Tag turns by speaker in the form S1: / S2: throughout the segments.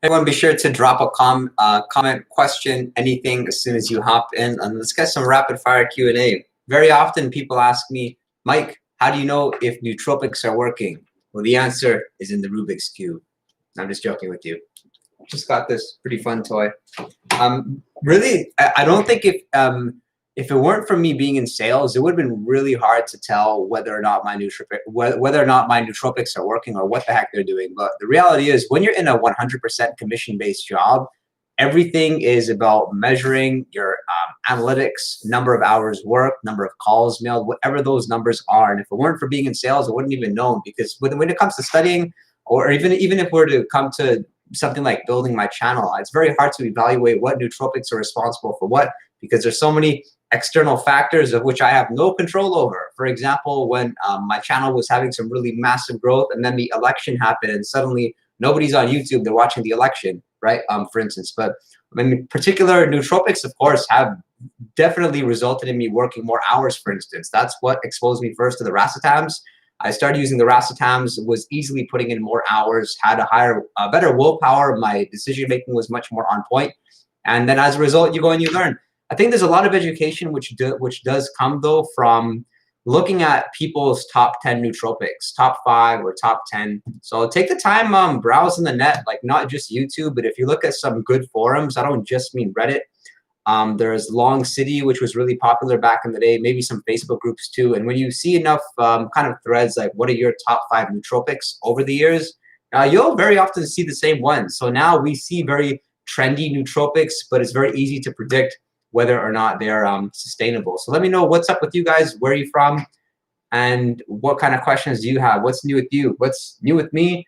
S1: Everyone, be sure to drop a comment, question, anything as soon as you hop in, and let's get some rapid fire Q&A. Very often people ask me, Mike, how do you know if nootropics are working? Well, the answer is in the Rubik's Cube. I'm just joking with you. Just got this pretty fun toy. Really, I don't think if it weren't for me being in sales, it would have been really hard to tell whether or not my nootropics are working or what the heck they're doing. But the reality is, when you're in a 100% commission-based job, everything is about measuring your analytics, number of hours worked, number of calls mailed, whatever those numbers are. And if it weren't for being in sales, I wouldn't even know, because when it comes to studying, or even if we're to come to something like building my channel, it's very hard to evaluate what nootropics are responsible for what, because there's so many external factors of which I have no control over. For example, when my channel was having some really massive growth and then the election happened and suddenly nobody's on YouTube, they're watching the election, right? For instance, but in particular, nootropics, of course, have definitely resulted in me working more hours, for instance. That's what exposed me first to the racetams. I started using the racetams, was easily putting in more hours, had a better willpower. My decision-making was much more on point. And then as a result, you go and you learn. I think there's a lot of education which does come, though, from looking at people's top 10 nootropics, top 5 or top 10. So take the time, browsing the net, like not just YouTube, but if you look at some good forums, I don't just mean Reddit. There's Long City, which was really popular back in the day, maybe some Facebook groups too. And when you see enough kind of threads, like what are your top 5 nootropics over the years, you'll very often see the same ones. So now we see very trendy nootropics, but it's very easy to predict whether or not they're sustainable. So let me know what's up with you guys, where are you from, and what kind of questions do you have? What's new with you? What's new with me?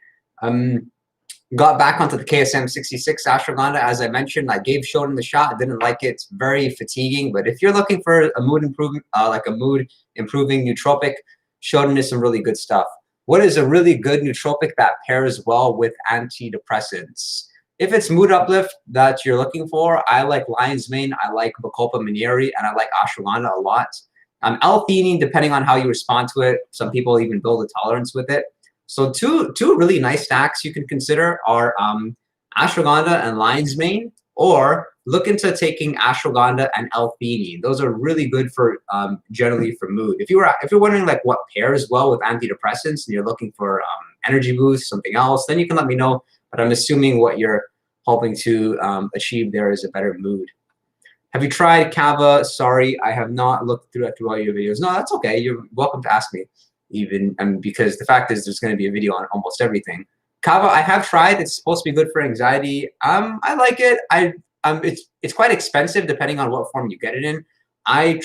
S1: Got back onto the KSM 66 ashwagandha. As I mentioned, I gave Shodan the shot. I didn't like it. It's very fatiguing. But if you're looking for a mood improvement, like a mood improving nootropic, Shodan is some really good stuff. What is a really good nootropic that pairs well with antidepressants? If it's mood uplift that you're looking for, I like lion's mane, I like bacopa manieri, and I like ashwagandha a lot. L-theanine, depending on how you respond to it, some people even build a tolerance with it. So two really nice stacks you can consider are ashwagandha and lion's mane, or look into taking ashwagandha and L-theanine. Those are really good for generally for mood. If you're wondering like what pairs well with antidepressants and you're looking for energy boost, something else, then you can let me know. But I'm assuming what you're hoping to achieve there is a better mood. Have you tried Kava? Sorry, I have not looked through all your videos. No, that's okay. You're welcome to ask me, even because the fact is there's going to be a video on almost everything. Kava, I have tried. It's supposed to be good for anxiety. I like it. It's quite expensive depending on what form you get it in. I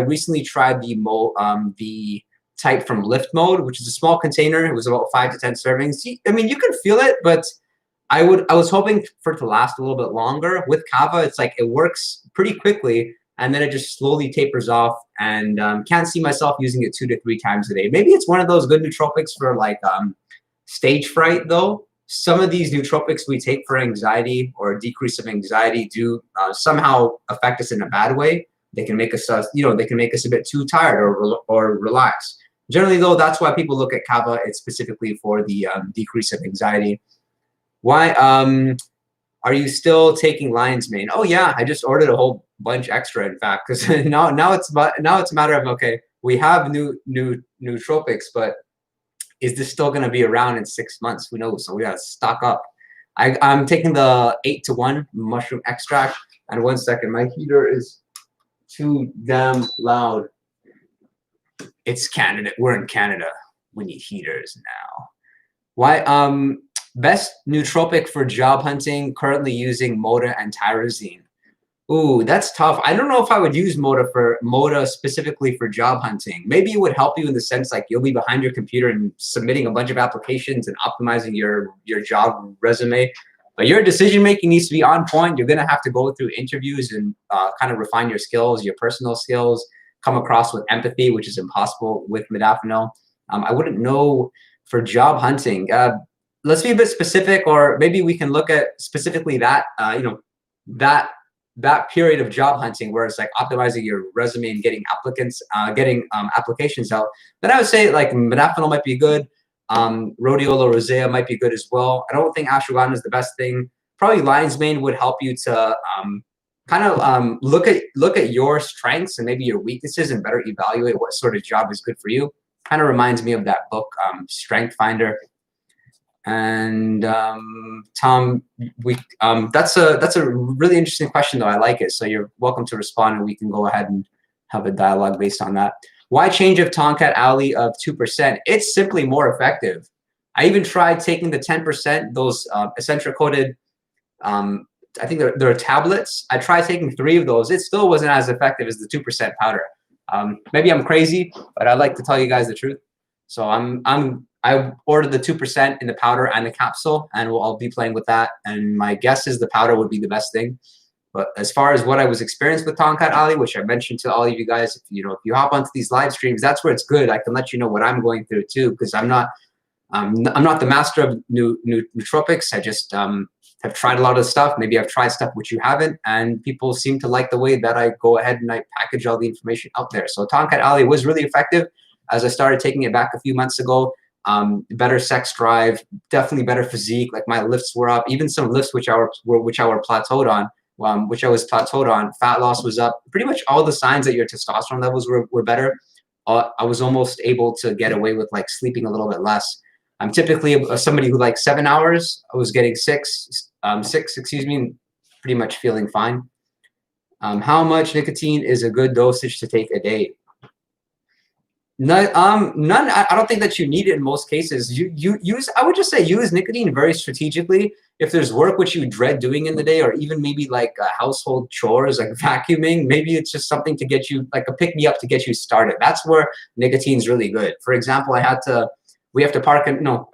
S1: recently tried the type from Lift Mode, which is a small container. It was about 5 to 10 servings. I mean, you can feel it, but I was hoping for it to last a little bit longer. With Kava, it's like it works pretty quickly, and then it just slowly tapers off, and can't see myself using it 2 to 3 times a day. Maybe it's one of those good nootropics for like stage fright, though. Some of these nootropics we take for anxiety or a decrease of anxiety do somehow affect us in a bad way. They can make us, they can make us a bit too tired or relaxed. Generally, though, that's why people look at Kava. It's specifically for the decrease of anxiety. Why are you still taking lion's mane? Oh yeah, I just ordered a whole bunch extra, in fact, because now it's a matter of, okay, we have new nootropics, but is this still going to be around in 6 months? Who knows? So we got to stock up. I'm taking the 8-to-1 mushroom extract. And 1 second, my heater is too damn loud. It's Canada. We're in Canada. We need heaters now. Why? Best nootropic for job hunting, currently using Moda and tyrosine. Ooh, that's tough. I don't know if I would use Moda specifically for job hunting. Maybe it would help you in the sense like you'll be behind your computer and submitting a bunch of applications and optimizing your job resume. But your decision making needs to be on point. You're gonna have to go through interviews and kind of refine your skills, your personal skills, come across with empathy, which is impossible with modafinil. I wouldn't know for job hunting. Let's be a bit specific, or maybe we can look at specifically that, that period of job hunting where it's like optimizing your resume and getting applications out. Then I would say like modafinil might be good. Rhodiola, Rosea might be good as well. I don't think ashwagandha is the best thing. probably lion's mane would help you to kind of look at your strengths and maybe your weaknesses and better evaluate what sort of job is good for you. Kind of reminds me of that book, Strength Finder. And Tom, that's a really interesting question, though. I like it. So you're welcome to respond, and we can go ahead and have a dialogue based on that. Why change of Tonkat Ali of 2%? It's simply more effective. I even tried taking the 10%, those Essentra coated, I think they're tablets. I tried taking 3 of those. It still wasn't as effective as the 2% powder. Maybe I'm crazy, but I like to tell you guys the truth. So I ordered the 2% in the powder and the capsule, and I'll be playing with that. And my guess is the powder would be the best thing. But as far as what I was experienced with Tonkat Ali, which I mentioned to all of you guys, if you hop onto these live streams, that's where it's good. I can let you know what I'm going through too, because I'm not the master of nootropics. I just have tried a lot of stuff. Maybe I've tried stuff which you haven't, and people seem to like the way that I go ahead and I package all the information out there. So Tonkat Ali was really effective as I started taking it back a few months ago. Better sex drive, definitely better physique. Like my lifts were up, even some lifts which I was plateaued on. Fat loss was up. Pretty much all the signs that your testosterone levels were better. I was almost able to get away with like sleeping a little bit less. I'm typically somebody who likes 7 hours. I was getting six, excuse me, pretty much feeling fine. How much nicotine is a good dosage to take a day? None. I don't think that you need it in most cases. I would just say use nicotine very strategically. If there's work which you dread doing in the day, or even maybe like household chores like vacuuming, maybe it's just something to get you, like a pick-me-up to get you started. That's where nicotine's really good. For example, we have to park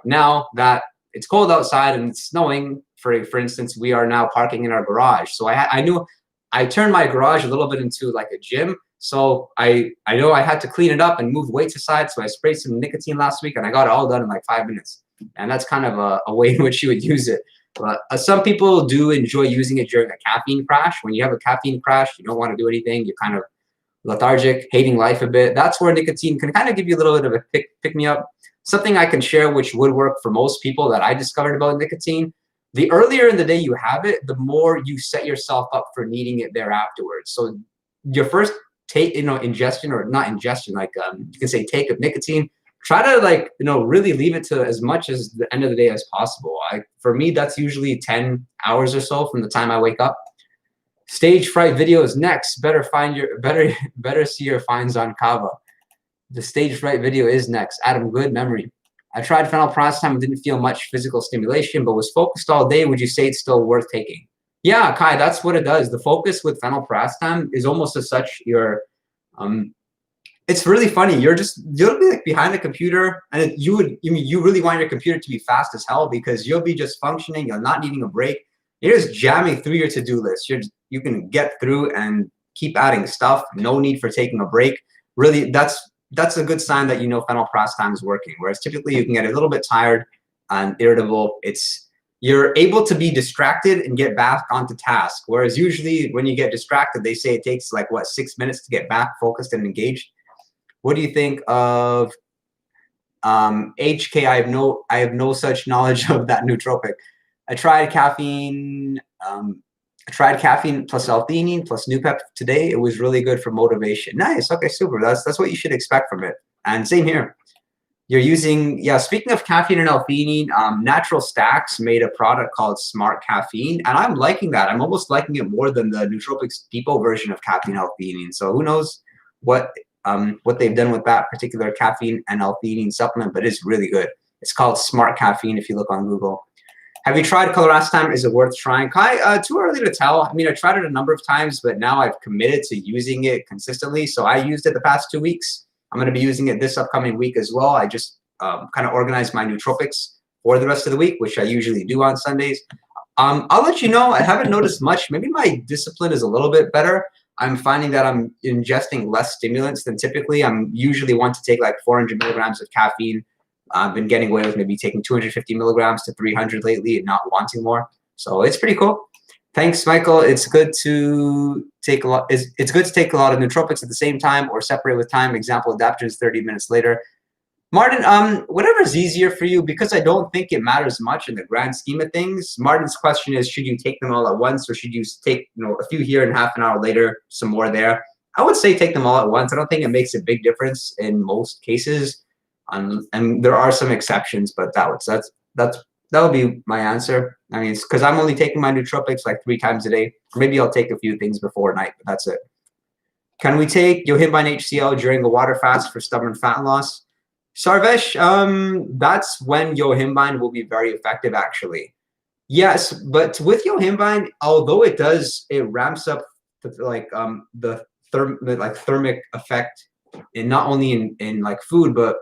S1: now that it's cold outside and it's snowing, for instance, we are now parking in our garage. So I knew I turned my garage a little bit into like a gym. So I know I had to clean it up and move weights aside. So I sprayed some nicotine last week and I got it all done in like 5 minutes. And that's kind of a way in which you would use it. But some people do enjoy using it during a caffeine crash. When you have a caffeine crash, you don't want to do anything. You're kind of lethargic, hating life a bit. That's where nicotine can kind of give you a little bit of a pick-me-up. Something I can share which would work for most people that I discovered about nicotine. The earlier in the day you have it, the more you set yourself up for needing it there afterwards. So your first ingestion, or not ingestion, like you can say take of nicotine, try to really leave it to as much as the end of the day as possible. For me, that's usually 10 hours or so from the time I wake up. Stage fright video is next. Better see your finds on Kava. The stage fright video is next. Adam, good memory. I tried phenylpiracetam and didn't feel much physical stimulation, but was focused all day. Would you say it's still worth taking? Yeah, Kai, that's what it does. The focus with phenylpiracetam is almost as such it's really funny. You'll be like behind the computer, and you really want your computer to be fast as hell, because you'll be just functioning, you're not needing a break. You're just jamming through your to-do list. You can get through and keep adding stuff. No need for taking a break. Really, that's a good sign that phenylpiracetam is working. Whereas typically you can get a little bit tired and irritable. You're able to be distracted and get back onto task. Whereas usually when you get distracted, they say it takes like 6 minutes to get back focused and engaged. What do you think of HK? I have no such knowledge of that nootropic. I tried caffeine. Plus L-theanine plus Noopep today. It was really good for motivation. Nice. Okay, super. That's what you should expect from it. And same here. You're using, speaking of caffeine and L-theanine, Natural Stacks made a product called Smart Caffeine, and I'm liking that. I'm almost liking it more than the Nootropics depot version of caffeine L-theanine. So who knows what they've done with that particular caffeine and L-theanine supplement, but it's really good. It's called Smart Caffeine if you look on Google. Have you tried Anaraztam? Is it worth trying? Kai, too early to tell. I mean, I tried it a number of times, but now I've committed to using it consistently. So I used it the past 2 weeks. I'm going to be using it this upcoming week as well. I just kind of organized my nootropics for the rest of the week, which I usually do on Sundays. I'll let you know. I haven't noticed much. Maybe my discipline is a little bit better. I'm finding that I'm ingesting less stimulants than typically. I'm usually want to take like 400 milligrams of caffeine. I've been getting away with maybe taking 250 milligrams to 300 lately and not wanting more. So it's pretty cool. Thanks, Michael. It's good to take a lot. It's good to take a lot of nootropics at the same time or separate with time. Example, adaptogens 30 minutes later. Martin, whatever's easier for you, because I don't think it matters much in the grand scheme of things. Martin's question is, should you take them all at once, or should you take, a few here and half an hour later, some more there? I would say take them all at once. I don't think it makes a big difference in most cases. And there are some exceptions, but that would be my answer. I mean, it's because I'm only taking my nootropics like 3 times a day. Maybe I'll take a few things before night, but that's it. Can we take Yohimbine HCl during a water fast for stubborn fat loss? Sarvesh, that's when Yohimbine will be very effective, actually. Yes, but with Yohimbine, although it ramps up the thermic effect, in not only in like food, but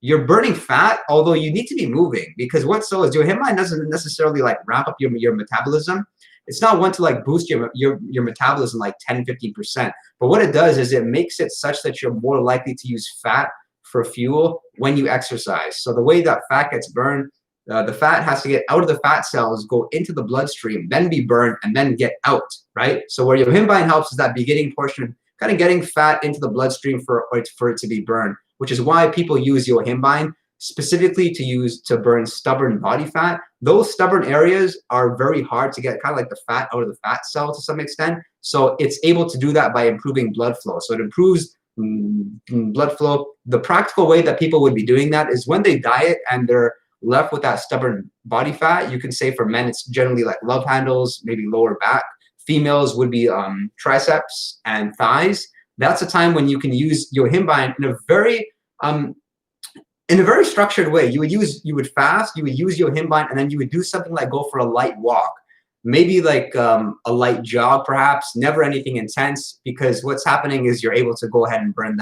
S1: you're burning fat, although you need to be moving, because what's so is Yohimbine doesn't necessarily like ramp up your metabolism. It's not one to like boost your metabolism like 10-15%. But what it does is it makes it such that you're more likely to use fat for fuel when you exercise. So the way that fat gets burned, the fat has to get out of the fat cells, go into the bloodstream, then be burned, and then get out, right? So where Yohimbine helps is that beginning portion, kind of getting fat into the bloodstream for it to be burned, which is why people use Yohimbine specifically to burn stubborn body fat. Those stubborn areas are very hard to get kind of like the fat out of the fat cell to some extent. So it's able to do that by improving blood flow. So it improves blood flow. The practical way that people would be doing that is when they diet and they're left with that stubborn body fat. You can say for men, it's generally like love handles, maybe lower back. Females would be triceps and thighs. That's a time when you can use Yohimbine in a very structured way. You would fast, you would use Yohimbine, and then you would do something like go for a light walk, maybe like a light jog, perhaps. Never anything intense, because what's happening is you're able to go ahead and burn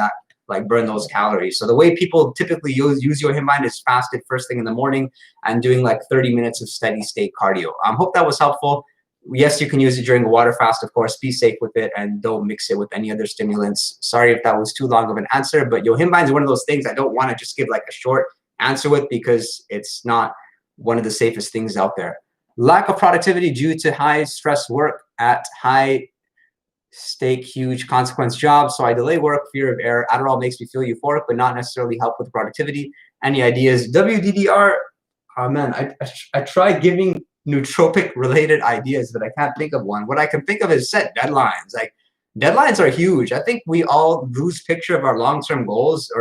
S1: those calories. So the way people typically use Yohimbine is fasted first thing in the morning and doing like 30 minutes of steady state cardio. Hope that was helpful. Yes, you can use it during a water fast, of course. Be safe with it and don't mix it with any other stimulants. Sorry if that was too long of an answer, but Yohimbine is one of those things I don't want to just give like a short answer with, because it's not one of the safest things out there. Lack of productivity due to high stress work at high stake, huge consequence jobs. So I delay work, fear of error. Adderall makes me feel euphoric, but not necessarily help with productivity. Any ideas? WDDR, oh man, I tried giving nootropic related ideas, but I can't think of one. What I can think of is set deadlines. Like, deadlines are huge. I think we all lose picture of our long-term goals,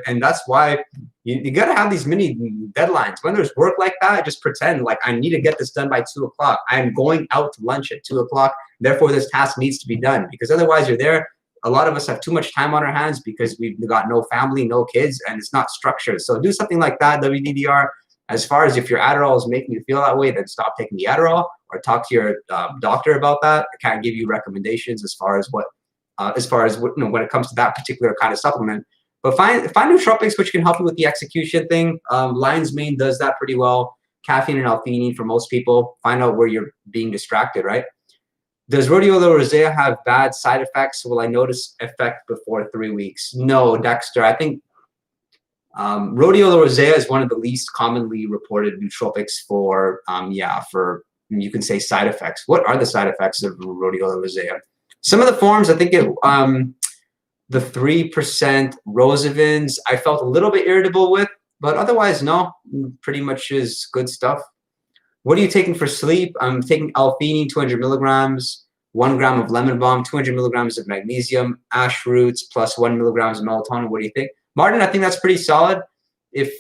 S1: and that's why you got to have these mini deadlines. When there's work like that, just pretend like I need to get this done by 2 o'clock. I'm going out to lunch at 2 o'clock. Therefore, this task needs to be done, because otherwise you're there. A lot of us have too much time on our hands because we've got no family, no kids, and it's not structured. So do something like that, WDDR. As far as if your Adderall is making you feel that way, then stop taking the Adderall or talk to your doctor about that. I can't give you recommendations as far as when it comes to that particular kind of supplement. But find nootropics which can help you with the execution thing. Lion's Mane does that pretty well. Caffeine and L-theanine for most people. Find out where you're being distracted, right? Does Rhodiola Rosea have bad side effects? Will I notice effect before 3 weeks? No, Dexter. I think Rhodiola Rosea is one of the least commonly reported nootropics for you can say side effects. What are the side effects of Rhodiola Rosea? Some of the forms, I think the 3% Rosavins, I felt a little bit irritable with, but otherwise, no, pretty much is good stuff. What are you taking for sleep? I'm taking L-theanine, 200 milligrams, 1 gram of lemon balm, 200 milligrams of magnesium, ash roots, plus 1 milligrams of melatonin. What do you think? Martin, I think that's pretty solid. If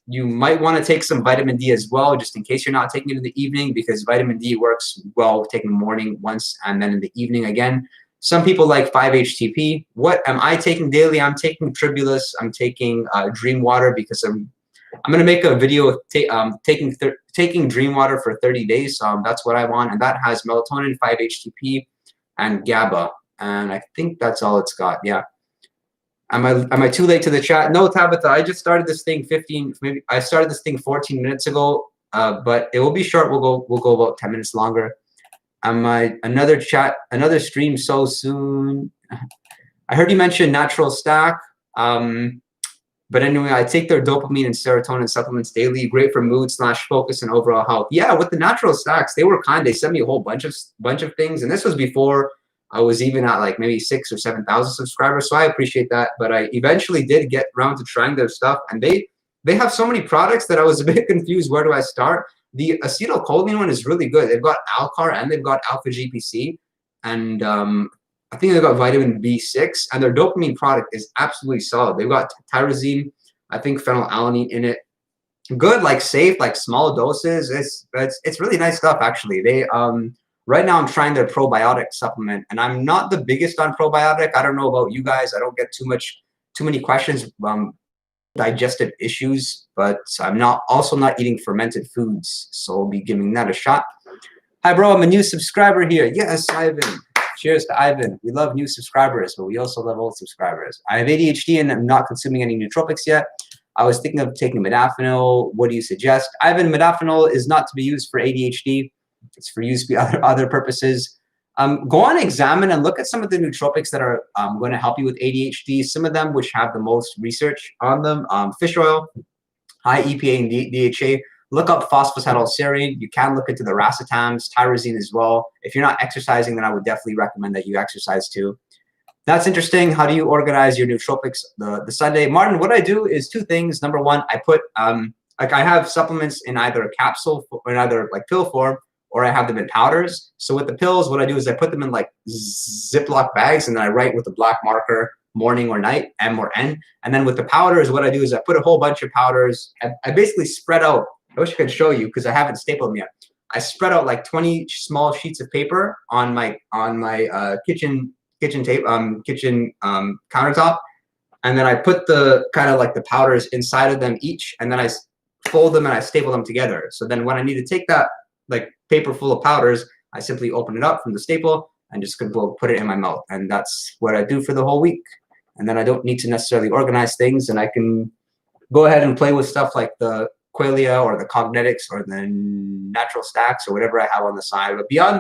S1: you might want to take some vitamin D as well, just in case you're not taking it in the evening, because vitamin D works well taking the morning once and then in the evening again. Some people like 5-HTP. What am I taking daily? I'm taking Tribulus. I'm taking Dream Water, because I'm going to make a video of taking Dream Water for 30 days. That's what I want. And that has melatonin, 5-HTP, and GABA. And I think that's all it's got. Yeah. Am I too late to the chat? No, Tabitha. I just started this thing 14 minutes ago. But it will be short. We'll go about 10 minutes longer. Another stream so soon. I heard you mention Natural Stack. But anyway, I take their dopamine and serotonin supplements daily. Great for mood / focus and overall health. Yeah, with the Natural Stacks, they were kind. They sent me a whole bunch of things, and this was before I was even at like maybe 6,000 or 7,000 subscribers. So I appreciate that. But I eventually did get around to trying their stuff, and they have so many products that I was a bit confused. Where do I start? The acetylcholine one is really good. They've got Alcar and they've got Alpha GPC, and I think they've got vitamin B6, and their dopamine product is absolutely solid. They've got tyrosine, I think phenylalanine in it. Good, like safe, like small doses. It's really nice stuff actually. They right now I'm trying their probiotic supplement, and I'm not the biggest on probiotic. I don't know about you guys. I don't get too many questions digestive issues, but I'm also not eating fermented foods, so I'll be giving that a shot. Hi bro, I'm a new subscriber here. Yes, Ivan. Cheers to Ivan. We love new subscribers, but we also love old subscribers. I have ADHD and I'm not consuming any nootropics yet. I was thinking of taking modafinil. What do you suggest? Ivan, modafinil is not to be used for ADHD. It's for use for other purposes. Go on, examine and look at some of the nootropics that are going to help you with ADHD. Some of them which have the most research on them. Fish oil, high EPA and DHA. Look up phosphatidylserine. You can look into the racetams, tyrosine as well. If you're not exercising, then I would definitely recommend that you exercise too. That's interesting. How do you organize your nootropics the Sunday? Martin, what I do is two things. Number one, I put like I have supplements in either a capsule or in either like pill form, or I have them in powders. So with the pills, what I do is I put them in like Ziploc bags, and then I write with a black marker morning or night, M or N. And then with the powders, what I do is I put a whole bunch of powders. I basically spread out. I wish I could show you because I haven't stapled them yet. I spread out like 20 small sheets of paper on my kitchen countertop, and then I put the kind of like the powders inside of them each, and then I fold them and I staple them together. So then when I need to take that like paper full of powders, I simply open it up from the staple and just put it in my mouth, and that's what I do for the whole week. And then I don't need to necessarily organize things, and I can go ahead and play with stuff like the Qualia or the Cognetics or the natural stacks or whatever I have on the side. But beyond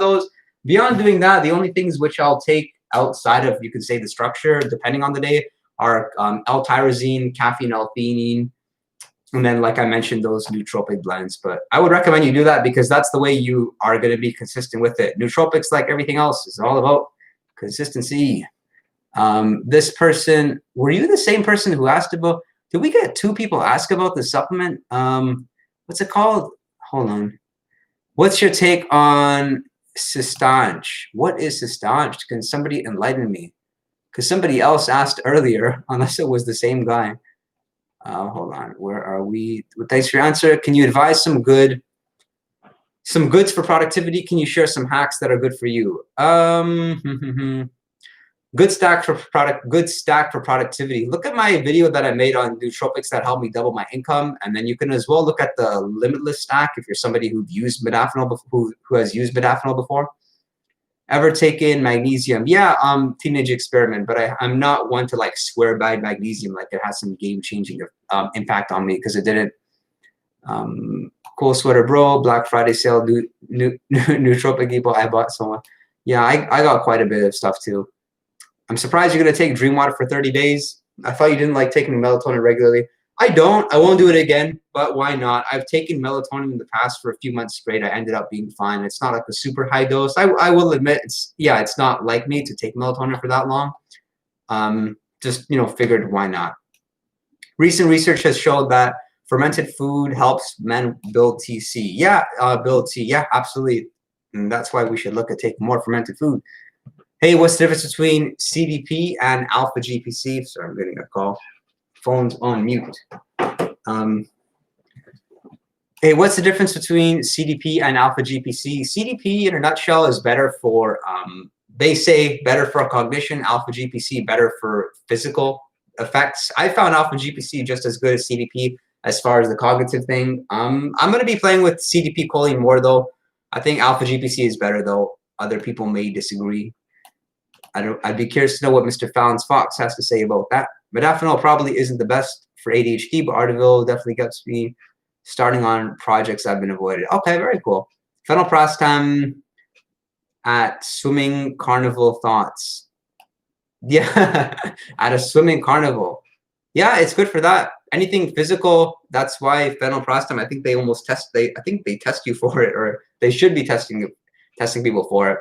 S1: doing that, the only things which I'll take outside of, you could say, the structure, depending on the day, are L-tyrosine, caffeine, L-theanine, and then, like I mentioned, those nootropic blends. But I would recommend you do that because that's the way you are going to be consistent with it. Nootropics, like everything else, is all about consistency. This person, were you the same person who asked about, did we get two people ask about the supplement? What's it called? Hold on. What's your take on Systange? What is Systange? Can somebody enlighten me? Because somebody else asked earlier, unless it was the same guy. Hold on. Where are we? Thanks for your answer. Can you advise some goods for productivity? Can you share some hacks that are good for you? Good stack for productivity. Look at my video that I made on nootropics that helped me double my income, and then you can as well look at the limitless stack if you're somebody who's used modafinil before, who has used modafinil before. Ever taken magnesium? Yeah, teenage experiment, but I'm not one to like swear by magnesium like it has some game-changing impact on me, because it didn't. Cool sweater, bro. Black Friday sale, nootropic people. I bought someone. Yeah, I got quite a bit of stuff too. I'm surprised you're gonna take Dream Water for 30 days. I thought you didn't like taking melatonin regularly. I don't. I won't do it again, but why not? I've taken melatonin in the past for a few months straight. I ended up being fine. It's not like a super high dose. I will admit, it's not like me to take melatonin for that long. Just, figured why not. Recent research has showed that fermented food helps men build TC. Yeah, build T. Yeah, absolutely. And that's why we should look at taking more fermented food. Hey, what's the difference between Cdp and Alpha Gpc? Sorry, I'm getting a call. Phone's on mute. Hey, what's the difference between Cdp and Alpha Gpc? Cdp, in a nutshell, is better for, they say, better for cognition. Alpha Gpc, better for physical effects. I found Alpha Gpc just as good as Cdp as far as the cognitive thing. I'm going to be playing with Cdp choline more, though. I think Alpha Gpc is better, though. Other people may disagree. I'd be curious to know what Mr. Fallon's Fox has to say about that. Modafinil probably isn't the best for ADHD, but Ardeville definitely gets me starting on projects I've been avoided. Okay, very cool. Phenylprastam at swimming carnival thoughts. Yeah, at a swimming carnival. Yeah, it's good for that. Anything physical, that's why phenylprastam, I think they test you for it, or they should be testing people for it.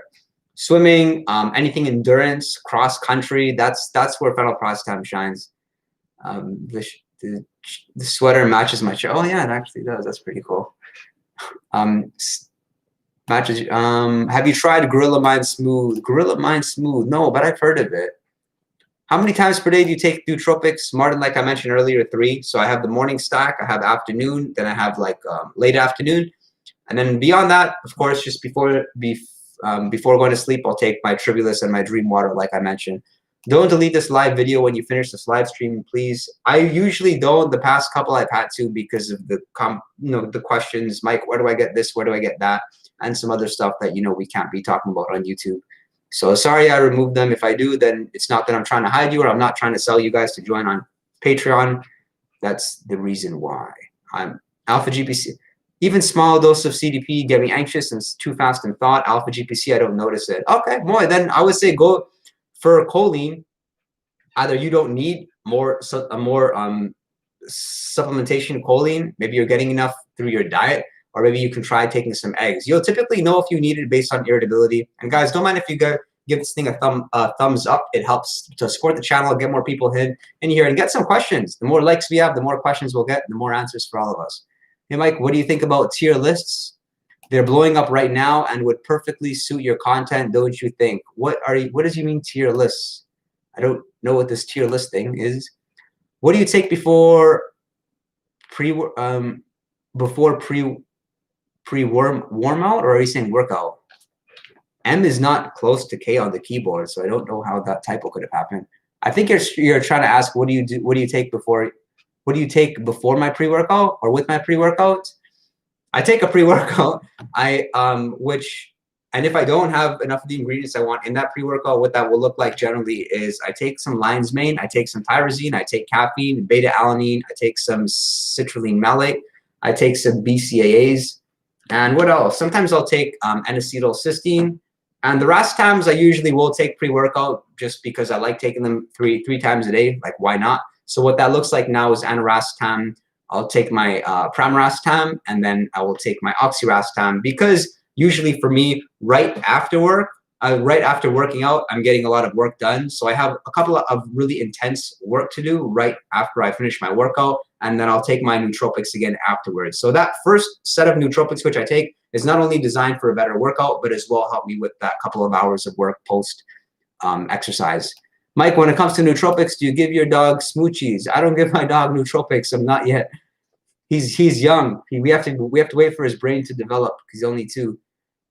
S1: Swimming, anything endurance, cross country, that's where phenylpiracetam shines. The sweater matches my shirt. Oh yeah, it actually does. That's pretty cool. Matches. Have you tried Gorilla Mind Smooth? Gorilla Mind Smooth? No, but I've heard of it. How many times per day do you take nootropics? Martin, like I mentioned earlier, 3. So I have the morning stack, I have afternoon, then I have like late afternoon, and then beyond that, of course, just before going to sleep, I'll take my Tribulus and my Dream Water, like I mentioned. Don't delete this live video when you finish this live stream, please. I usually don't. The past couple I've had to because of the the questions. Mike, where do I get this? Where do I get that? And some other stuff that we can't be talking about on YouTube. So sorry I removed them. If I do, then it's not that I'm trying to hide you or I'm not trying to sell you guys to join on Patreon. That's the reason why. I'm Alpha GPC. Even small dose of CDP get me anxious and it's too fast in thought. Alpha GPC, I don't notice it. Okay, boy, then I would say go for choline. Either you don't need more supplementation choline. Maybe you're getting enough through your diet, or maybe you can try taking some eggs. You'll typically know if you need it based on irritability. And guys, don't mind if you give this thing a thumbs up. It helps to support the channel, get more people in here, and get some questions. The more likes we have, the more questions we'll get, the more answers for all of us. Hey, Mike, what do you think about tier lists? They're blowing up right now and would perfectly suit your content, don't you think? What does you mean tier lists? I don't know what this tier list thing is. What do you take before warm out, or are you saying workout? M is not close to K on the keyboard, so I don't know how that typo could have happened. I think you're trying to ask what do you take before my pre-workout or with my pre-workout? I take a pre-workout. And if I don't have enough of the ingredients I want in that pre-workout, what that will look like generally is I take some lion's mane, I take some tyrosine, I take caffeine, beta-alanine, I take some citrulline malate, I take some BCAAs, and what else? Sometimes I'll take N-acetylcysteine, and the rastams I usually will take pre-workout just because I like taking them three times a day. Like, why not? So what that looks like now is Anaraztam. I'll take my Pramrastam, and then I will take my Oxyrastam, because usually for me, right after working out, I'm getting a lot of work done. So I have a couple of really intense work to do right after I finish my workout, and then I'll take my nootropics again afterwards. So that first set of nootropics which I take is not only designed for a better workout, but as well help me with that couple of hours of work post exercise. Mike, when it comes to nootropics, do you give your dog smoochies? I don't give my dog nootropics. I'm not yet. He's young. We have to wait for his brain to develop. He's only 2.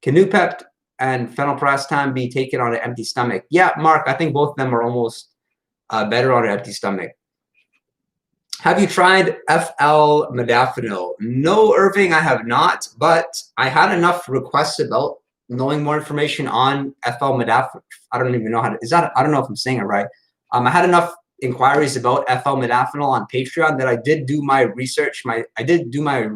S1: Can Noopept and phenylpiracetam be taken on an empty stomach? Yeah, Mark, I think both of them are almost better on an empty stomach. Have you tried FL Modafinil? No, Irving, I have not, but I had enough requests about knowing more information on FL Modafinil. I don't even know how to, I don't know if I'm saying it right. I had enough inquiries about FL Modafinil on Patreon that I did do my research. I did do my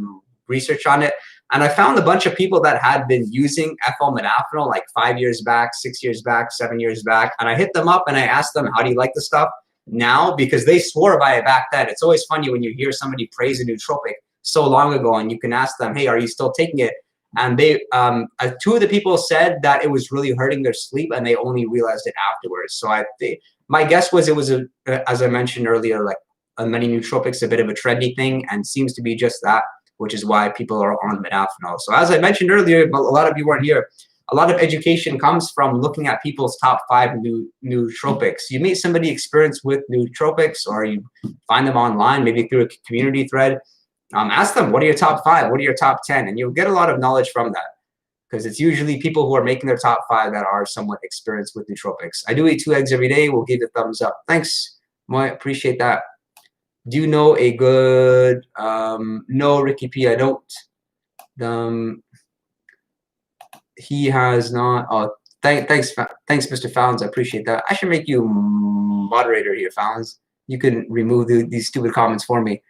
S1: research on it, and I found a bunch of people that had been using FL Modafinil like 5 years back, 6 years back, 7 years back, and I hit them up and I asked them, how do you like the stuff now? Because they swore by it back then. It's always funny when you hear somebody praise a nootropic so long ago and you can ask them, hey, are you still taking it? And they 2 of the people said that it was really hurting their sleep, and they only realized it afterwards. So my guess was it was, as I mentioned earlier, like many nootropics, a bit of a trendy thing, and seems to be just that, which is why people are on modafinil. So as I mentioned earlier, but a lot of you weren't here, a lot of education comes from looking at people's top 5 nootropics. You meet somebody experienced with nootropics, or you find them online, maybe through a community thread. Ask them, what are your top 5? What are your top 10? And you'll get a lot of knowledge from that, because it's usually people who are making their top 5 that are somewhat experienced with nootropics. I do eat 2 eggs every day. We'll give it a thumbs up. Thanks, Moy. Appreciate that. Do you know a good? No, Ricky P. I don't. He has not. Oh, thanks, Mr. Fallons. I appreciate that. I should make you moderator here, Fallons. You can remove these stupid comments for me.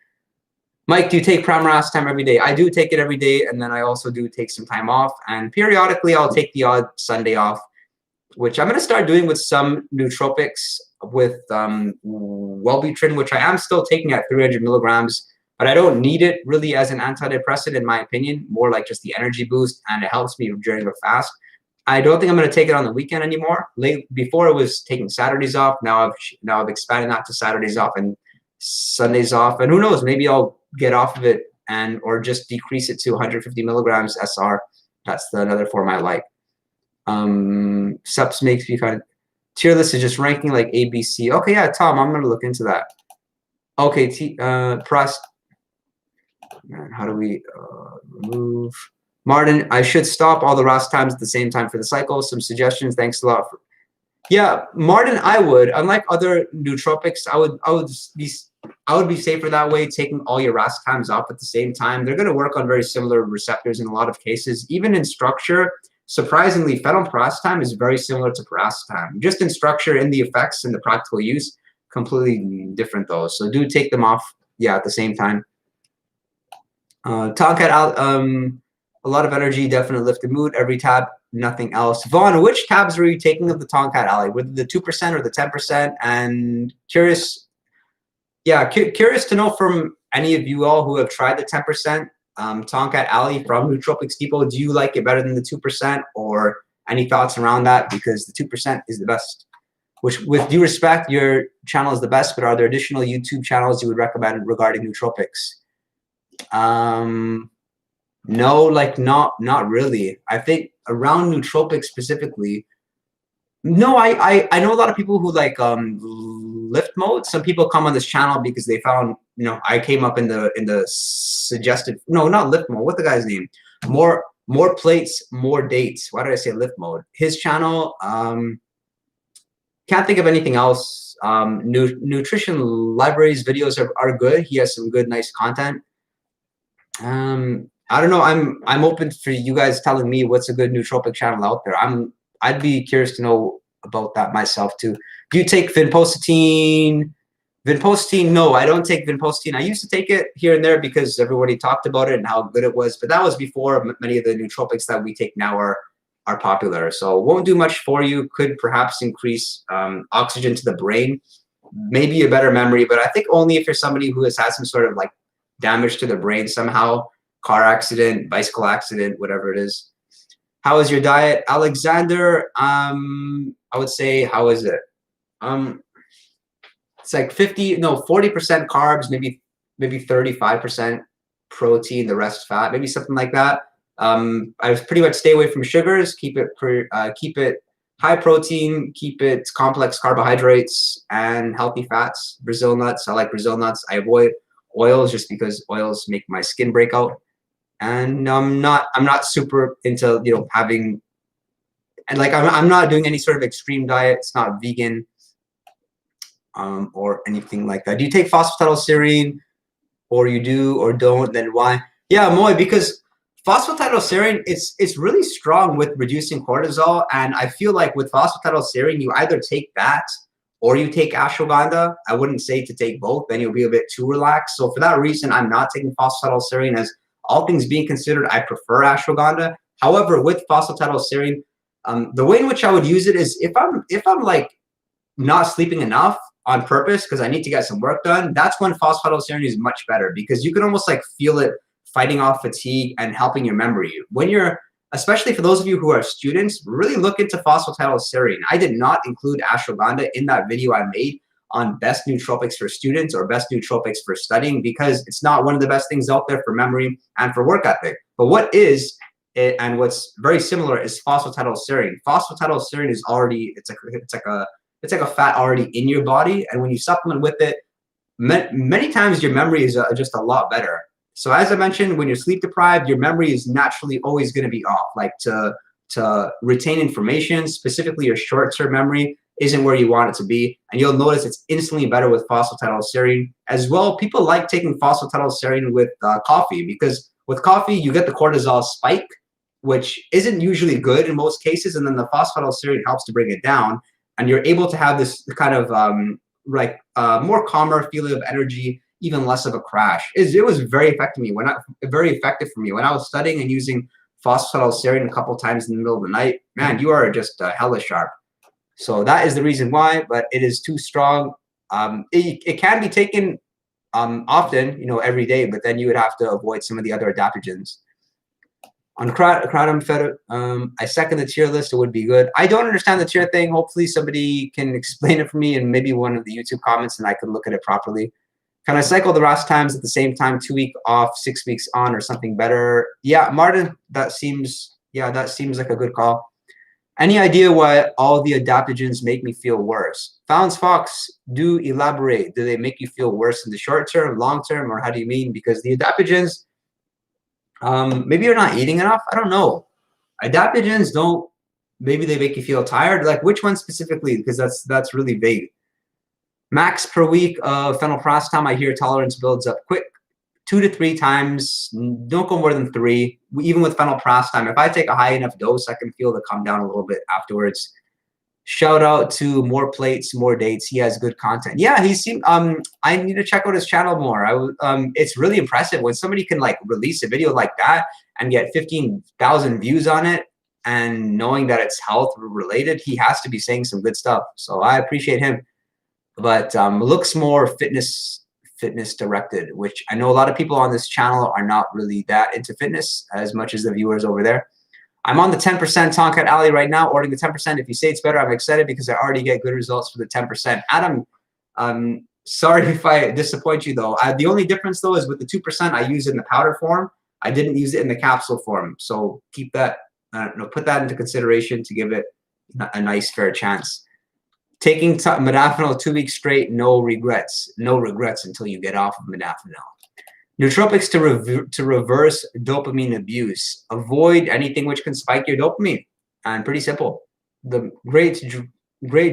S1: Mike, do you take Pramrastam every day? I do take it every day, and then I also do take some time off. And periodically, I'll take the odd Sunday off, which I'm going to start doing with some nootropics, with Wellbutrin, which I am still taking at 300 milligrams, but I don't need it really as an antidepressant, in my opinion, more like just the energy boost, and it helps me during a fast. I don't think I'm going to take it on the weekend anymore. Before it was taking Saturdays off. Now I've expanded that to Saturdays off and Sundays off. And who knows? Maybe I'll get off of it or just decrease it to 150 milligrams SR. That's another form I like. Subs makes me find tier list is just ranking like A, B, C. Okay, yeah, Tom, I'm going to look into that. Okay, press. Man, how do we remove? Martin, I should stop all the RAS times at the same time for the cycle. Some suggestions. Thanks a lot. Yeah, Martin, I would. Unlike other nootropics, I would be safer that way, taking all your RAS times off at the same time. They're going to work on very similar receptors in a lot of cases. Even in structure, surprisingly, phenylpirastime is very similar to pirastime. Just in structure, in the effects, and the practical use, completely different though. So do take them off, yeah, at the same time. Tonkat out. A lot of energy, definitely lifted mood. Every tab, nothing else. Vaughn, which tabs were you taking of the Tonkat Alley? Were the 2% or the 10%? And curious, yeah, curious to know from any of you all who have tried the 10% Tonkat Alley from Nootropics Depot. Do you like it better than the 2%, or any thoughts around that? Because the 2% is the best. Which, with due respect, your channel is the best. But are there additional YouTube channels you would recommend regarding nootropics? No, like not really. I think around nootropics specifically. No, I know a lot of people who like lift mode. Some people come on this channel because they found, I came up in the suggested, no, not lift mode. What's the guy's name? More plates, more dates. Why did I say lift mode? His channel, can't think of anything else. Nutrition libraries videos are good. He has some good, nice content. I don't know. I'm open for you guys telling me what's a good nootropic channel out there. I'd be curious to know about that myself too. Do you take vinpocetine? Vinpocetine? No, I don't take vinpocetine. I used to take it here and there because everybody talked about it and how good it was, but that was before many of the nootropics that we take now are popular. So it won't do much for you. Could perhaps increase oxygen to the brain, maybe a better memory, but I think only if you're somebody who has had some sort of like damage to the brain somehow, car accident, bicycle accident, whatever it is. How is your diet? Alexander, I would say, how is it? It's like 40% carbs, maybe 35% protein, the rest fat, maybe something like that. I pretty much stay away from sugars, keep it high protein, keep it complex carbohydrates and healthy fats. Brazil nuts, I like Brazil nuts. I avoid oils just because oils make my skin break out. And I'm not super into having, and like I'm not doing any sort of extreme diet. It's not vegan or anything like that. Do you take phosphatidylserine, or you do or don't? Then why? Yeah, Moy, because phosphatidylserine it's really strong with reducing cortisol, and I feel like with phosphatidylserine you either take that or you take ashwagandha. I wouldn't say to take both, then you'll be a bit too relaxed. So for that reason, I'm not taking phosphatidylserine. As all things being considered, I prefer ashwagandha. However, with phosphatidylserine, the way in which I would use it is if I'm like not sleeping enough on purpose because I need to get some work done, that's when phosphatidylserine is much better, because you can almost like feel it fighting off fatigue and helping your memory. When you're, especially for those of you who are students, really look into phosphatidylserine. I did not include ashwagandha in that video I made on best nootropics for students or best nootropics for studying, because it's not one of the best things out there for memory and for work ethic. But what is it, and what's very similar, is phosphatidylserine. Phosphatidylserine is already, it's like a fat already in your body, and when you supplement with it, many times your memory is just a lot better. So as I mentioned, when you're sleep deprived, your memory is naturally always going to be off. Like to retain information, specifically your short-term memory, isn't where you want it to be. And you'll notice it's instantly better with phosphatidylserine. As well, people like taking phosphatidylserine with coffee, because with coffee, you get the cortisol spike, which isn't usually good in most cases. And then the phosphatidylserine helps to bring it down. And you're able to have this kind of more calmer feeling of energy, even less of a crash. It was very effective for me when I was studying and using phosphatidylserine a couple times in the middle of the night. Man, you are just hella sharp. So that is the reason why, but it is too strong. It can be taken often, every day, but then you would have to avoid some of the other adaptogens. On kratom fed, I second the tier list. It would be good. I don't understand the tier thing. Hopefully somebody can explain it for me and maybe one of the YouTube comments and I can look at it properly. Can I cycle the rest times at the same time, 2 weeks off, 6 weeks on, or something better? Yeah, Martin, that seems like a good call. Any idea why all the adaptogens make me feel worse? Fallon's Fox, do elaborate. Do they make you feel worse in the short term, long term, or how do you mean? Because the adaptogens, maybe you're not eating enough. I don't know. Adaptogens don't. Maybe they make you feel tired. Like which one specifically? Because that's really vague. Max per week of phenylprostam. I hear tolerance builds up quick. 2 to 3 times. Don't go more than 3. Even with phenylprostam, if I take a high enough dose, I can feel the come down a little bit afterwards. Shout out to More Plates, More Dates. He has good content. Yeah, he seemed. I need to check out his channel more. It's really impressive when somebody can like release a video like that and get 15,000 views on it, and knowing that it's health related, he has to be saying some good stuff. So I appreciate him. But looks more fitness directed, which I know a lot of people on this channel are not really that into fitness as much as the viewers over there. I'm on the 10% Tonkat Alley right now, ordering the 10%. If you say it's better, I'm excited because I already get good results for the 10%. Adam, sorry if I disappoint you though. The only difference though is with the 2%, I use it in the powder form. I didn't use it in the capsule form. So keep that, put that into consideration to give it a nice fair chance. Taking modafinil 2 weeks straight, no regrets. No regrets until you get off of modafinil. Nootropics to reverse dopamine abuse. Avoid anything which can spike your dopamine. And pretty simple. The great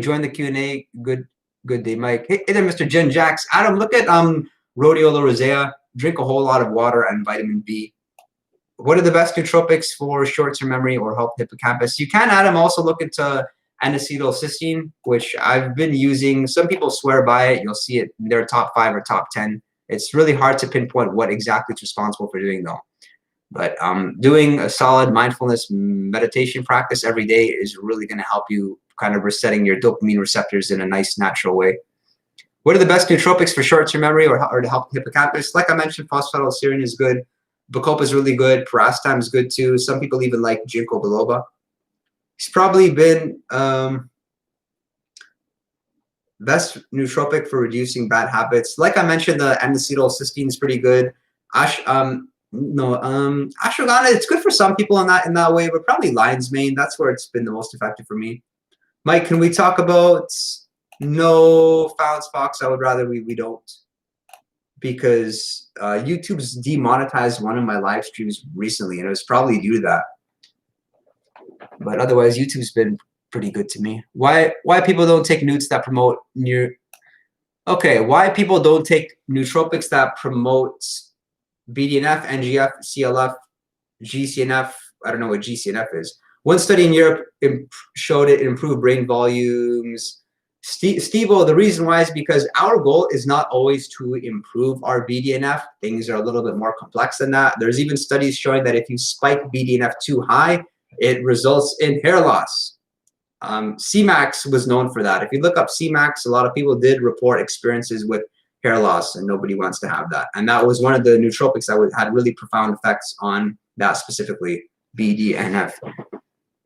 S1: join the Q&A. Good day, Mike. Hey there, Mr. Jen Jacks. Adam, look at Rhodiola Rosea. Drink a whole lot of water and vitamin B. What are the best nootropics for short-term memory or help hippocampus? You can, Adam, also look into N-acetylcysteine, which I've been using. Some people swear by it. You'll see it in their top 5 or top 10. It's really hard to pinpoint what exactly it's responsible for doing though. But doing a solid mindfulness meditation practice every day is really going to help you kind of resetting your dopamine receptors in a nice natural way. What are the best nootropics for short-term memory or to help the hippocampus? Like I mentioned, phosphatidylserine is good. Bacopa is really good. Parastam is good too. Some people even like ginkgo biloba. He's probably been best nootropic for reducing bad habits. Like I mentioned, the N-acetylcysteine is pretty good. Ashwagandha, it's good for some people in that way, but probably lion's mane. That's where it's been the most effective for me. Mike, can we talk about no Fallon's Fox? I would rather we don't, because YouTube's demonetized one of my live streams recently, and it was probably due to that. But otherwise, YouTube's been pretty good to me. Why people don't take newts that promote why people don't take nootropics that promote BDNF, NGF, CLF, GCNF? I don't know what GCNF is. One study in Europe showed it improved brain volumes. Steve-O, the reason why is because our goal is not always to improve our BDNF. Things are a little bit more complex than that. There's even studies showing that if you spike BDNF too high, it results in hair loss. Cmax was known for that. If you look up Cmax, a lot of people did report experiences with hair loss, and nobody wants to have that. And that was one of the nootropics that had really profound effects on that specifically, BDNF.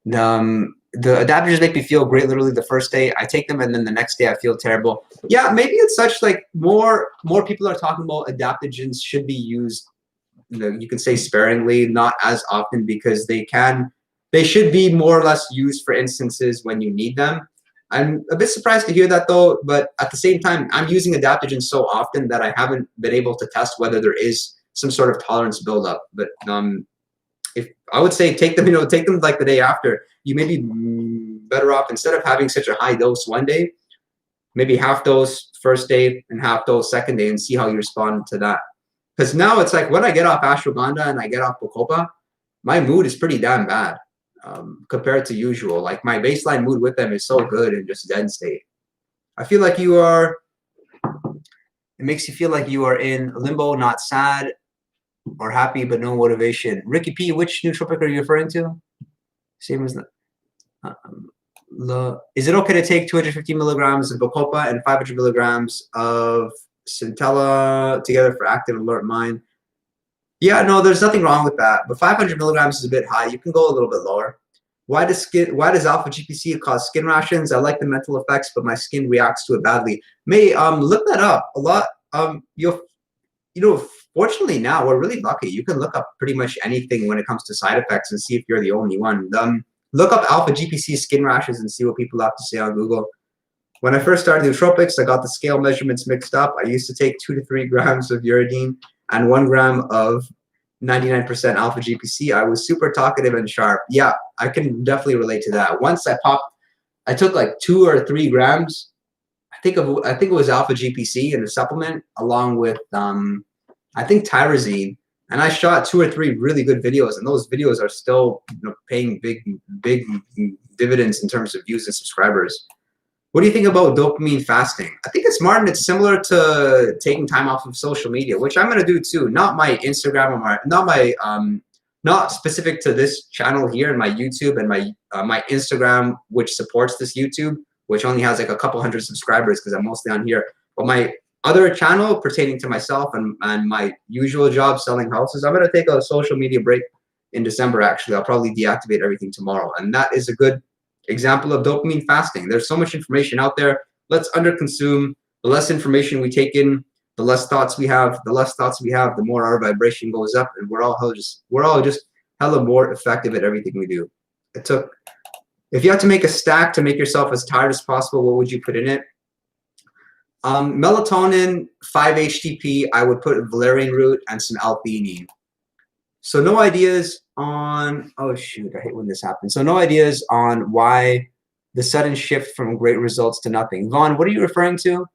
S1: The adaptogens make me feel great literally the first day. I take them and then the next day I feel terrible. Yeah, maybe it's such like more people are talking about adaptogens should be used, you can say sparingly, not as often, because they should be more or less used for instances when you need them. I'm a bit surprised to hear that though, but at the same time, I'm using adaptogens so often that I haven't been able to test whether there is some sort of tolerance buildup. But if I would say take them, take them like the day after. You may be better off, instead of having such a high dose one day, maybe half dose first day and half dose second day, and see how you respond to that. Because now it's like when I get off ashwagandha and I get off bacopa, my mood is pretty damn bad. Compared to usual. Like my baseline mood with them is so good and just dead state. I feel like it makes you feel like you are in limbo, not sad or happy, but no motivation. Ricky P, which nootropic are you referring to? Same as is it okay to take 250 milligrams of bacopa and 500 milligrams of centella together for active alert mind? Yeah, no, there's nothing wrong with that. But 500 milligrams is a bit high. You can go a little bit lower. Why does alpha GPC cause skin rashes? I like the mental effects, but my skin reacts to it badly. May look that up a lot. You know, fortunately now we're really lucky. You can look up pretty much anything when it comes to side effects and see if you're the only one. Look up alpha GPC skin rashes and see what people have to say on Google. When I first started Nootropics, I got the scale measurements mixed up. I used to take 2 to 3 grams of uridine and 1 gram of 99% alpha GPC. I was super talkative and sharp. Yeah, I can definitely relate to that. Once I took like 2 or 3 grams. I think it was alpha GPC in the supplement, along with I think tyrosine, and I shot 2 or 3 really good videos, and those videos are still, you know, paying big dividends in terms of views and subscribers. What do you think about dopamine fasting? I think it's smart, and it's similar to taking time off of social media, which I'm gonna do too. Not my Instagram or not specific to this channel here and my YouTube and my Instagram, which supports this YouTube, which only has like a couple hundred subscribers because I'm mostly on here. But my other channel pertaining to myself and my usual job selling houses, I'm gonna take a social media break in December. Actually, I'll probably deactivate everything tomorrow, and that is a good example of dopamine fasting. There's so much information out there. Let's underconsume. The less information we take in, the less thoughts we have. The less thoughts we have, the more our vibration goes up, and we're all just hella more effective at everything we do. If you had to make a stack to make yourself as tired as possible, what would you put in it? Melatonin, 5-HTP. I would put valerian root and some L-theanine. So no ideas on, oh shoot, I hate when this happens. So no ideas on why the sudden shift from great results to nothing. Vaughn, what are you referring to?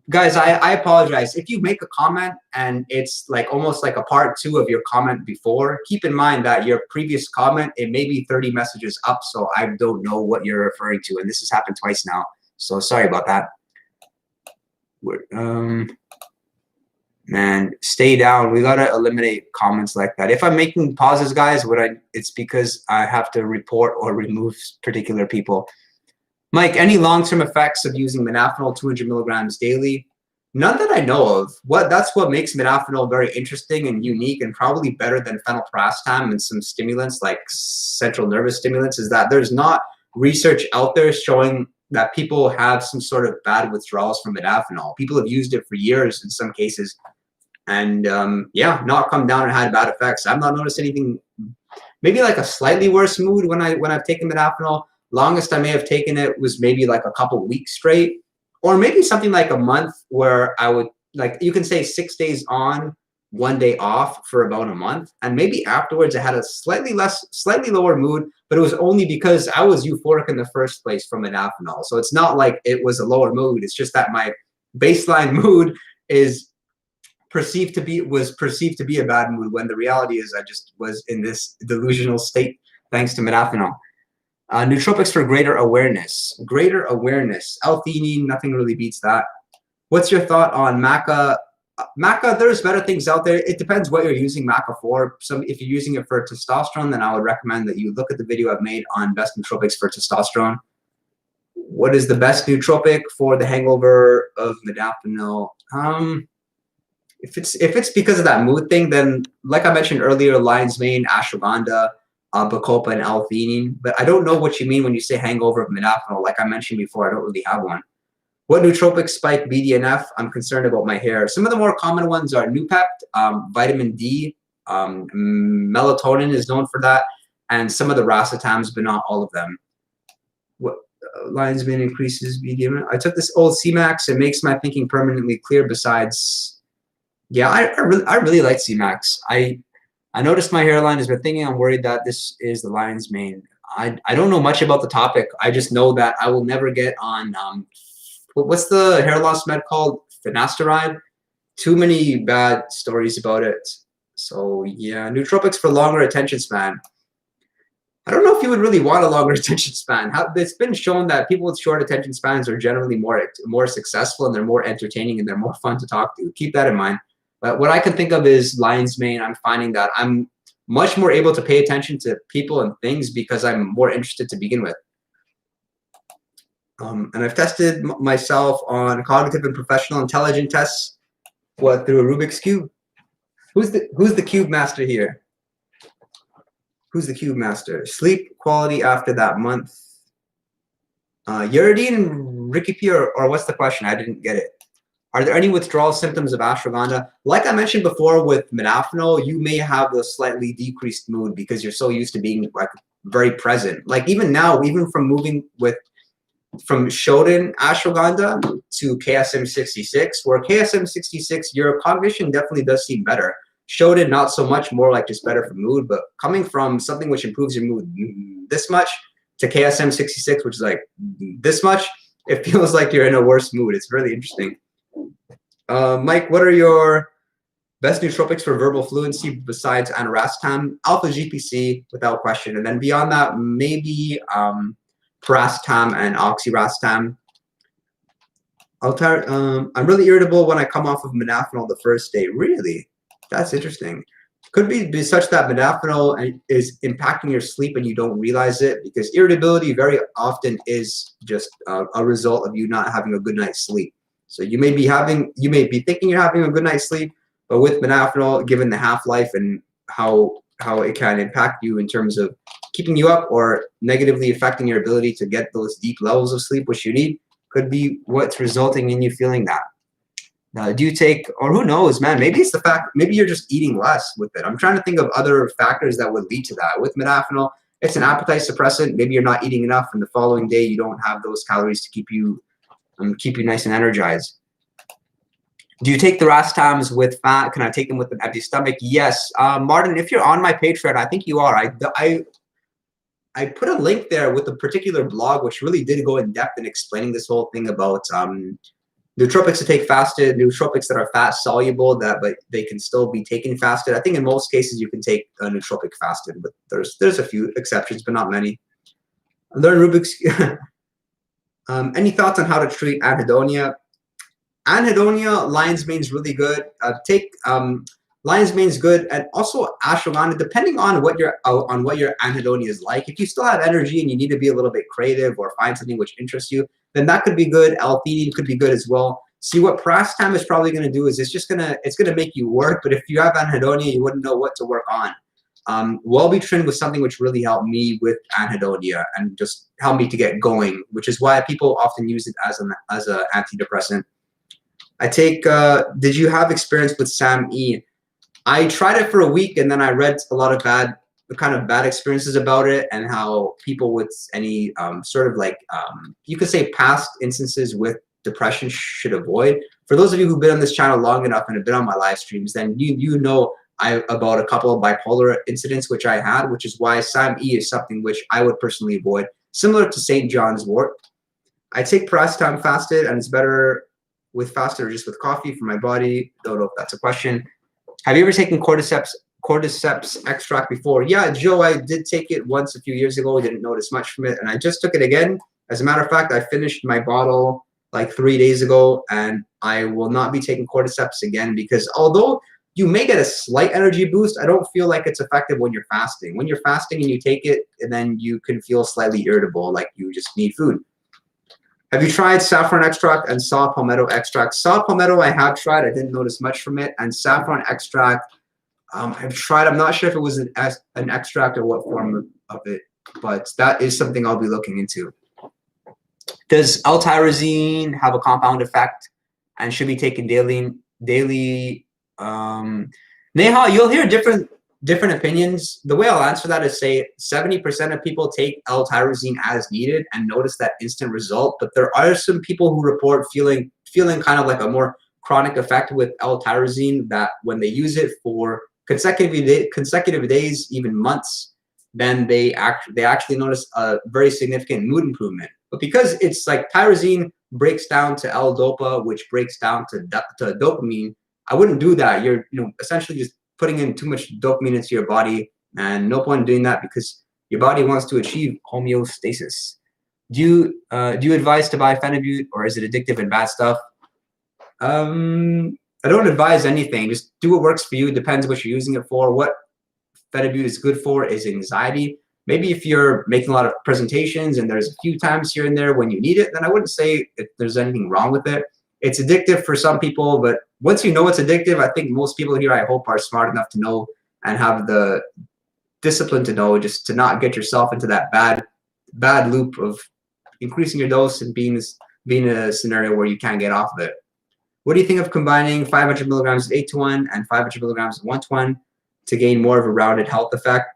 S1: Guys, I apologize. If you make a comment and it's like almost like a part 2 of your comment before, keep in mind that your previous comment, it may be 30 messages up, so I don't know what you're referring to. And this has happened twice now. So sorry about that. Man, stay down. We gotta eliminate comments like that. If I'm making pauses, guys, it's because I have to report or remove particular people. Mike, any long-term effects of using modafinil 200 milligrams daily? None that I know of. That's what makes modafinil very interesting and unique, and probably better than phenylparastam and some stimulants like central nervous stimulants, is that there's not research out there showing that people have some sort of bad withdrawals from modafinil. People have used it for years in some cases, and yeah, not come down and had bad effects. I've not noticed anything. Maybe like a slightly worse mood when I've taken modafinil. Longest I may have taken it was maybe like a couple weeks straight, or maybe something like a month, where I would, like, you can say 6 days on, 1 day off for about a month, and maybe afterwards I had a slightly lower mood, but it was only because I was euphoric in the first place from modafinil. So it's not like it was a lower mood. It's just that my baseline mood was perceived to be a bad mood, when the reality is I just was in this delusional state thanks to modafinil. Nootropics for greater awareness. Greater awareness. L-theanine, nothing really beats that. What's your thought on Maca? Maca, there's better things out there. It depends what you're using Maca for. If you're using it for testosterone, then I would recommend that you look at the video I've made on best nootropics for testosterone. What is the best nootropic for the hangover of modafinil? If it's because of that mood thing, then like I mentioned earlier, lion's mane, ashwagandha, bacopa, and L-theanine. But I don't know what you mean when you say hangover of modafinil. Like I mentioned before, I don't really have one. What nootropics spike BDNF? I'm concerned about my hair. Some of the more common ones are Noopept, vitamin D, melatonin is known for that, and some of the racetams, but not all of them. What lion's mane increases BDNF? I took this old C-Max. It makes my thinking permanently clear. Besides, yeah, I really like C-Max. I noticed my hairline has been thinking. I'm worried that this is the lion's mane. I don't know much about the topic. I just know that I will never get on, what's the hair loss med called? Finasteride? Too many bad stories about it. So yeah, nootropics for longer attention span. I don't know if you would really want a longer attention span. It's been shown that people with short attention spans are generally more successful, and they're more entertaining, and they're more fun to talk to. Keep that in mind. But what I can think of is lion's mane. I'm finding that I'm much more able to pay attention to people and things because I'm more interested to begin with. And I've tested myself on cognitive and professional intelligence tests, through a Rubik's Cube. Who's the cube master here? Who's the cube master? Sleep quality after that month. Uridine and Ricky P, or what's the question? I didn't get it. Are there any withdrawal symptoms of ashwagandha? Like I mentioned before with modafinil, you may have a slightly decreased mood because you're so used to being like very present. Like even now, even from moving from Shodan ashwagandha to KSM 66, where KSM 66, your cognition definitely does seem better. Shodan not so much, more like just better for mood, but coming from something which improves your mood this much to KSM 66, which is like this much, it feels like you're in a worse mood. It's really interesting. Mike, what are your best nootropics for verbal fluency besides Anaraztam? Alpha GPC, without question. And then beyond that, maybe Parastam and Oxyrastam. I'm really irritable when I come off of modafinil the first day. Really? That's interesting. Could be such that modafinil is impacting your sleep and you don't realize it, because irritability very often is just a result of you not having a good night's sleep. So you may be thinking you're having a good night's sleep, but with modafinil, given the half-life and how it can impact you in terms of keeping you up or negatively affecting your ability to get those deep levels of sleep which you need, could be what's resulting in you feeling that. Do you take, or who knows, man, maybe it's the fact, maybe you're just eating less with it. I'm trying to think of other factors that would lead to that. With modafinil, it's an appetite suppressant. Maybe you're not eating enough and the following day you don't have those calories to keep you nice and energized. Do you take the Rastams with fat? Can I take them with an empty stomach? Yes. Martin, if you're on my Patreon, I think you are. I put a link there with a particular blog which really did go in depth in explaining this whole thing about nootropics to take fasted, nootropics that are fat soluble, but they can still be taken fasted. I think in most cases you can take a nootropic fasted, but there's a few exceptions, but not many. Learn Rubik's. Any thoughts on how to treat anhedonia? Anhedonia, lion's mane is really good. Take lion's mane is good, and also ashwagandha, depending on what your anhedonia is like. If you still have energy and you need to be a little bit creative or find something which interests you, then that could be good. L-theanine could be good as well. See, what Parastam is probably going to do is it's gonna make you work. But if you have anhedonia, you wouldn't know what to work on. Wellbutrin was something which really helped me with anhedonia and just helped me to get going, which is why people often use it as an antidepressant. I take. Did you have experience with SAM-E? I tried it for a week and then I read a lot of bad experiences about it, and how people with any sort of like you could say past instances with depression should avoid. For those of you who've been on this channel long enough and have been on my live streams, then you know about a couple of bipolar incidents which I had, which is why SAM-E is something which I would personally avoid, similar to St. John's wort. I take Parastam fasted, and it's better with fasted or just with coffee for my body. Don't know if that's a question. Have you ever taken cordyceps extract before? Yeah, Joe, I did take it once a few years ago. I didn't notice much from it, and I just took it again. As a matter of fact, I finished my bottle like 3 days ago, and I will not be taking cordyceps again, because although you may get a slight energy boost, I don't feel like it's effective when you're fasting. When you're fasting and you take it, and then you can feel slightly irritable, like you just need food. Have you tried saffron extract and saw palmetto extract? Saw palmetto I have tried. I didn't notice much from it. And saffron extract, I've tried. I'm not sure if it was an extract or what form of it, but that is something I'll be looking into. Does L-tyrosine have a compound effect and should be taken daily? Neha, you'll hear different opinions. The way I'll answer that is say 70% of people take L-tyrosine as needed and notice that instant result, but there are some people who report feeling kind of like a more chronic effect with L-tyrosine, that when they use it for consecutive days, even months, then they actually notice a very significant mood improvement. But because it's like tyrosine breaks down to L-dopa, which breaks down to dopamine, I wouldn't do that. You're essentially just putting in too much dopamine into your body, and no point in doing that because your body wants to achieve homeostasis. Do you advise to buy phenibut, or is it addictive and bad stuff? I don't advise anything. Just do what works for you. It depends what you're using it for. What phenibut is good for is anxiety. Maybe if you're making a lot of presentations and there's a few times here and there when you need it, then I wouldn't say if there's anything wrong with it. It's addictive for some people, but once you know it's addictive, I think most people here, I hope, are smart enough to know and have the discipline to know just to not get yourself into that bad loop of increasing your dose and being in a scenario where you can't get off of it. What do you think of combining 500 milligrams 8-to-1 and 500 milligrams 1-to-1 to gain more of a rounded health effect?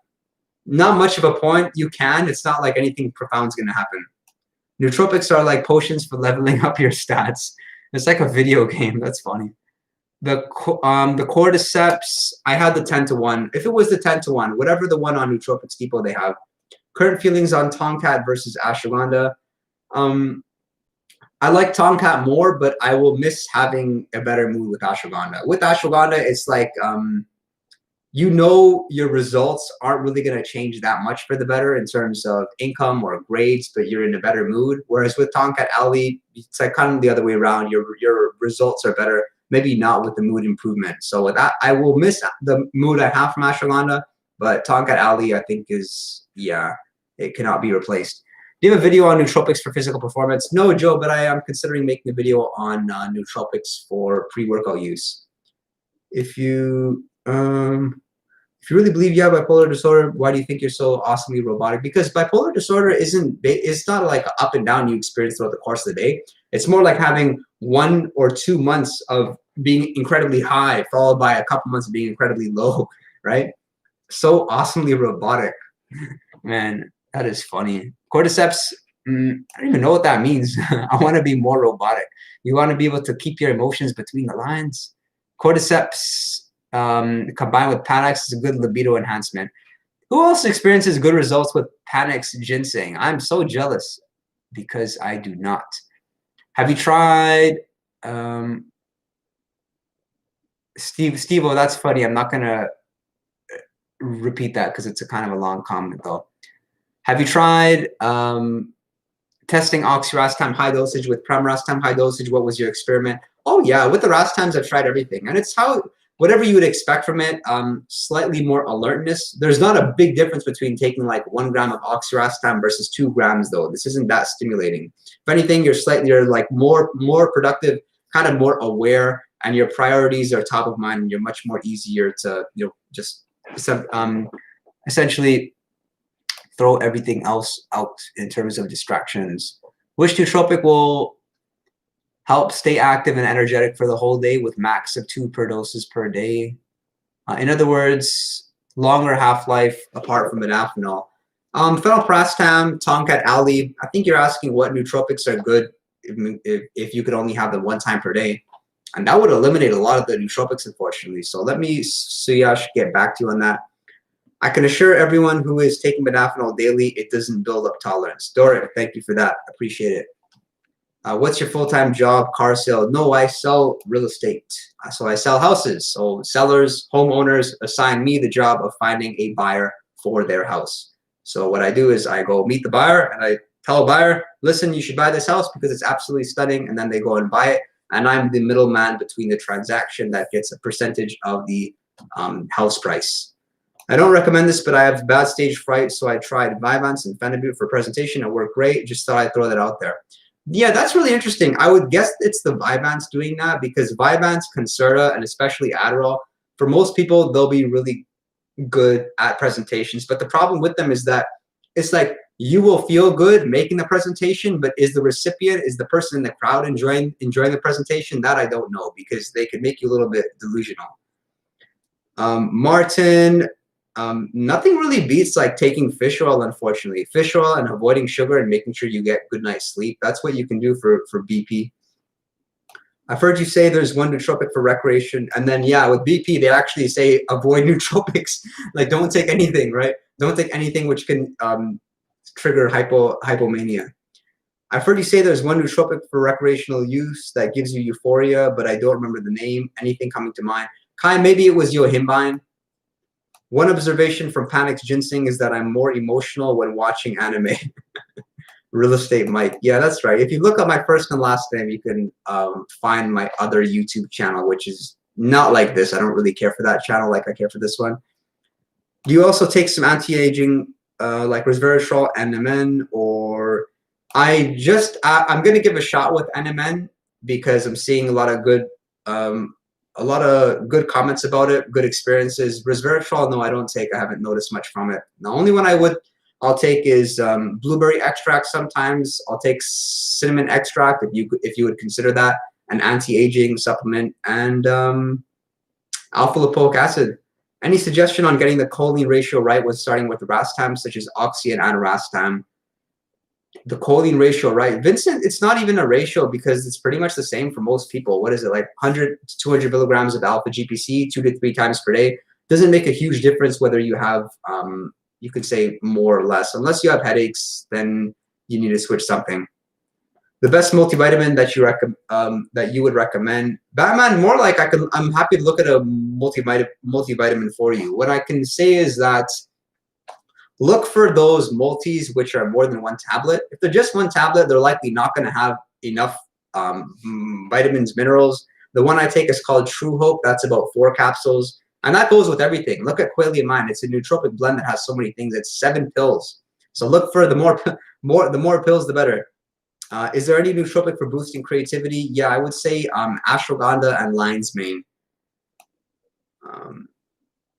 S1: Not much of a point. You can. It's not like anything profound is going to happen. Nootropics are like potions for leveling up your stats. It's like a video game. That's funny. The cordyceps, I had the 10-to-1. If it was the 10-to-1, whatever the one on Nootropics Depot they have. Current feelings on Tonkat versus Ashwagandha. I like Tonkat more, but I will miss having a better mood with Ashwagandha. With Ashwagandha, it's like, you know, your results aren't really going to change that much for the better in terms of income or grades, but you're in a better mood. Whereas with Tonkat Ali, it's like kind of the other way around. Your results are better, maybe not with the mood improvement. So with that, I will miss the mood I have from Ashwagandha, but Tonkat Ali, I think is, yeah, it cannot be replaced. Do you have a video on nootropics for physical performance? No, Joe, but I am considering making a video on nootropics for pre-workout use. If you really believe you have bipolar disorder, why do you think you're so awesomely robotic? Because bipolar disorder it's not like an up and down you experience throughout the course of the day. It's more like having 1 or 2 months of being incredibly high, followed by a couple months of being incredibly low, right? So awesomely robotic. Man, that is funny. Cordyceps, I don't even know what that means. I want to be more robotic. You want to be able to keep your emotions between the lines. Cordyceps combined with Panax is a good libido enhancement. Who else experiences good results with Panax ginseng? I'm so jealous because I do not. Have you tried Steve-O, that's funny. I'm not gonna repeat that because it's a kind of a long comment though. Have you tried testing oxyrastam high dosage with premarastam high dosage? What was your experiment? Oh yeah, with the rastams I've tried everything, and it's whatever you would expect from it. Slightly more alertness. There's not a big difference between taking like 1 gram of oxyrastam versus 2 grams though. This isn't that stimulating. If anything, you're like more productive, kind of more aware, and your priorities are top of mind, and you're much more easier to just essentially throw everything else out in terms of distractions. Which nootropic will help stay active and energetic for the whole day with max of 2 doses per day? In other words, longer half-life apart from modafinil. Phenylprastam, Tonkat Ali. I think you're asking what nootropics are good if you could only have them 1 time per day. And that would eliminate a lot of the nootropics, unfortunately. So let me, Suyash, get back to you on that. I can assure everyone who is taking modafinil daily, it doesn't build up tolerance. Doric, thank you for that. Appreciate it. What's your full-time job? Car sale? No, I sell real estate. So I sell houses. So sellers, homeowners assign me the job of finding a buyer for their house. So what I do is I go meet the buyer and I tell a buyer, listen, you should buy this house because it's absolutely stunning. And then they go and buy it. And I'm the middleman between the transaction that gets a percentage of the house price. I don't recommend this, but I have bad stage fright, so I tried Vyvanse and Phenibut for presentation. It worked great. Just thought I'd throw that out there. Yeah, that's really interesting. I would guess it's the Vyvanse doing that because Vyvanse, Concerta, and especially Adderall, for most people, they'll be really good at presentations. But the problem with them is that it's like you will feel good making the presentation, but is the recipient, is the person in the crowd enjoying the presentation? That I don't know because they can make you a little bit delusional. Martin, nothing really beats like taking fish oil, unfortunately. Fish oil and avoiding sugar and making sure you get good night's sleep. That's what you can do for BP. I've heard you say there's one nootropic for recreation. And then, yeah, with BP, they actually say avoid nootropics. Like, don't take anything, right? Don't take anything which can trigger hypomania. I've heard you say there's one nootropic for recreational use that gives you euphoria, but I don't remember the name. Anything coming to mind? Kai, maybe it was yohimbine. One observation from Panax ginseng is that I'm more emotional when watching anime. Real estate Mike. Yeah, that's right. If you look up my first and last name, you can find my other YouTube channel, which is not like this. I don't really care for that channel like I care for this one. Do you also take some anti-aging like resveratrol, NMN, or I'm going to give a shot with NMN because I'm seeing a lot of good a lot of good comments about it, good experiences. Resveratrol, no, I don't take. I haven't noticed much from it. The only one I'll take is blueberry extract. Sometimes I'll take cinnamon extract if you would consider that an anti-aging supplement, and alpha lipoic acid. Any suggestion on getting the choline ratio right when starting with Rastam, such as Oxy and Anaraztam? The choline ratio, right? Vincent, it's not even a ratio because it's pretty much the same for most people. What is it, like 100 to 200 milligrams of alpha GPC 2 to 3 times per day? Doesn't make a huge difference whether you have, you could say more or less. Unless you have headaches, then you need to switch something. The best multivitamin that you would recommend, Batman, more like I'm happy to look at a multivitamin for you. What I can say is that look for those multis which are more than one tablet. If they're just one tablet, they're likely not going to have enough vitamins, minerals. The one I take is called True Hope. That's about 4 capsules. And that goes with everything. Look at Quailiamine. It's a nootropic blend that has so many things. It's 7 pills. So look for the more pills, the better. Is there any nootropic for boosting creativity? Yeah, I would say ashwagandha and lion's mane.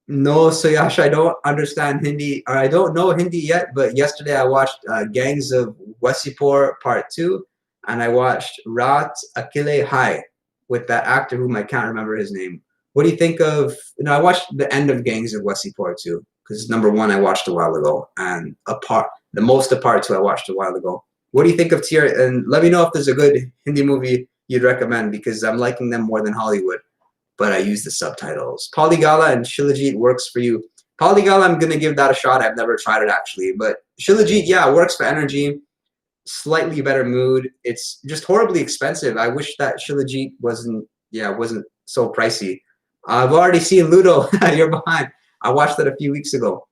S1: No, Suyash, I don't understand Hindi, or I don't know Hindi yet, but yesterday I watched Gangs of Wasseypur Part 2, and I watched Raat Akile Hai with that actor whom I can't remember his name. What do you think of, I watched the end of Gangs of Wasseypur 2, because number 1 I watched a while ago, and the most of Part 2 I watched a while ago. What do you think of Tier? And let me know if there's a good Hindi movie you'd recommend, because I'm liking them more than Hollywood. But I use the subtitles. Polygala and Shilajit works for you. Polygala, I'm going to give that a shot. I've never tried it, actually. But Shilajit, yeah, works for energy. Slightly better mood. It's just horribly expensive. I wish that Shilajit wasn't so pricey. I've already seen Ludo. You're behind. I watched that a few weeks ago.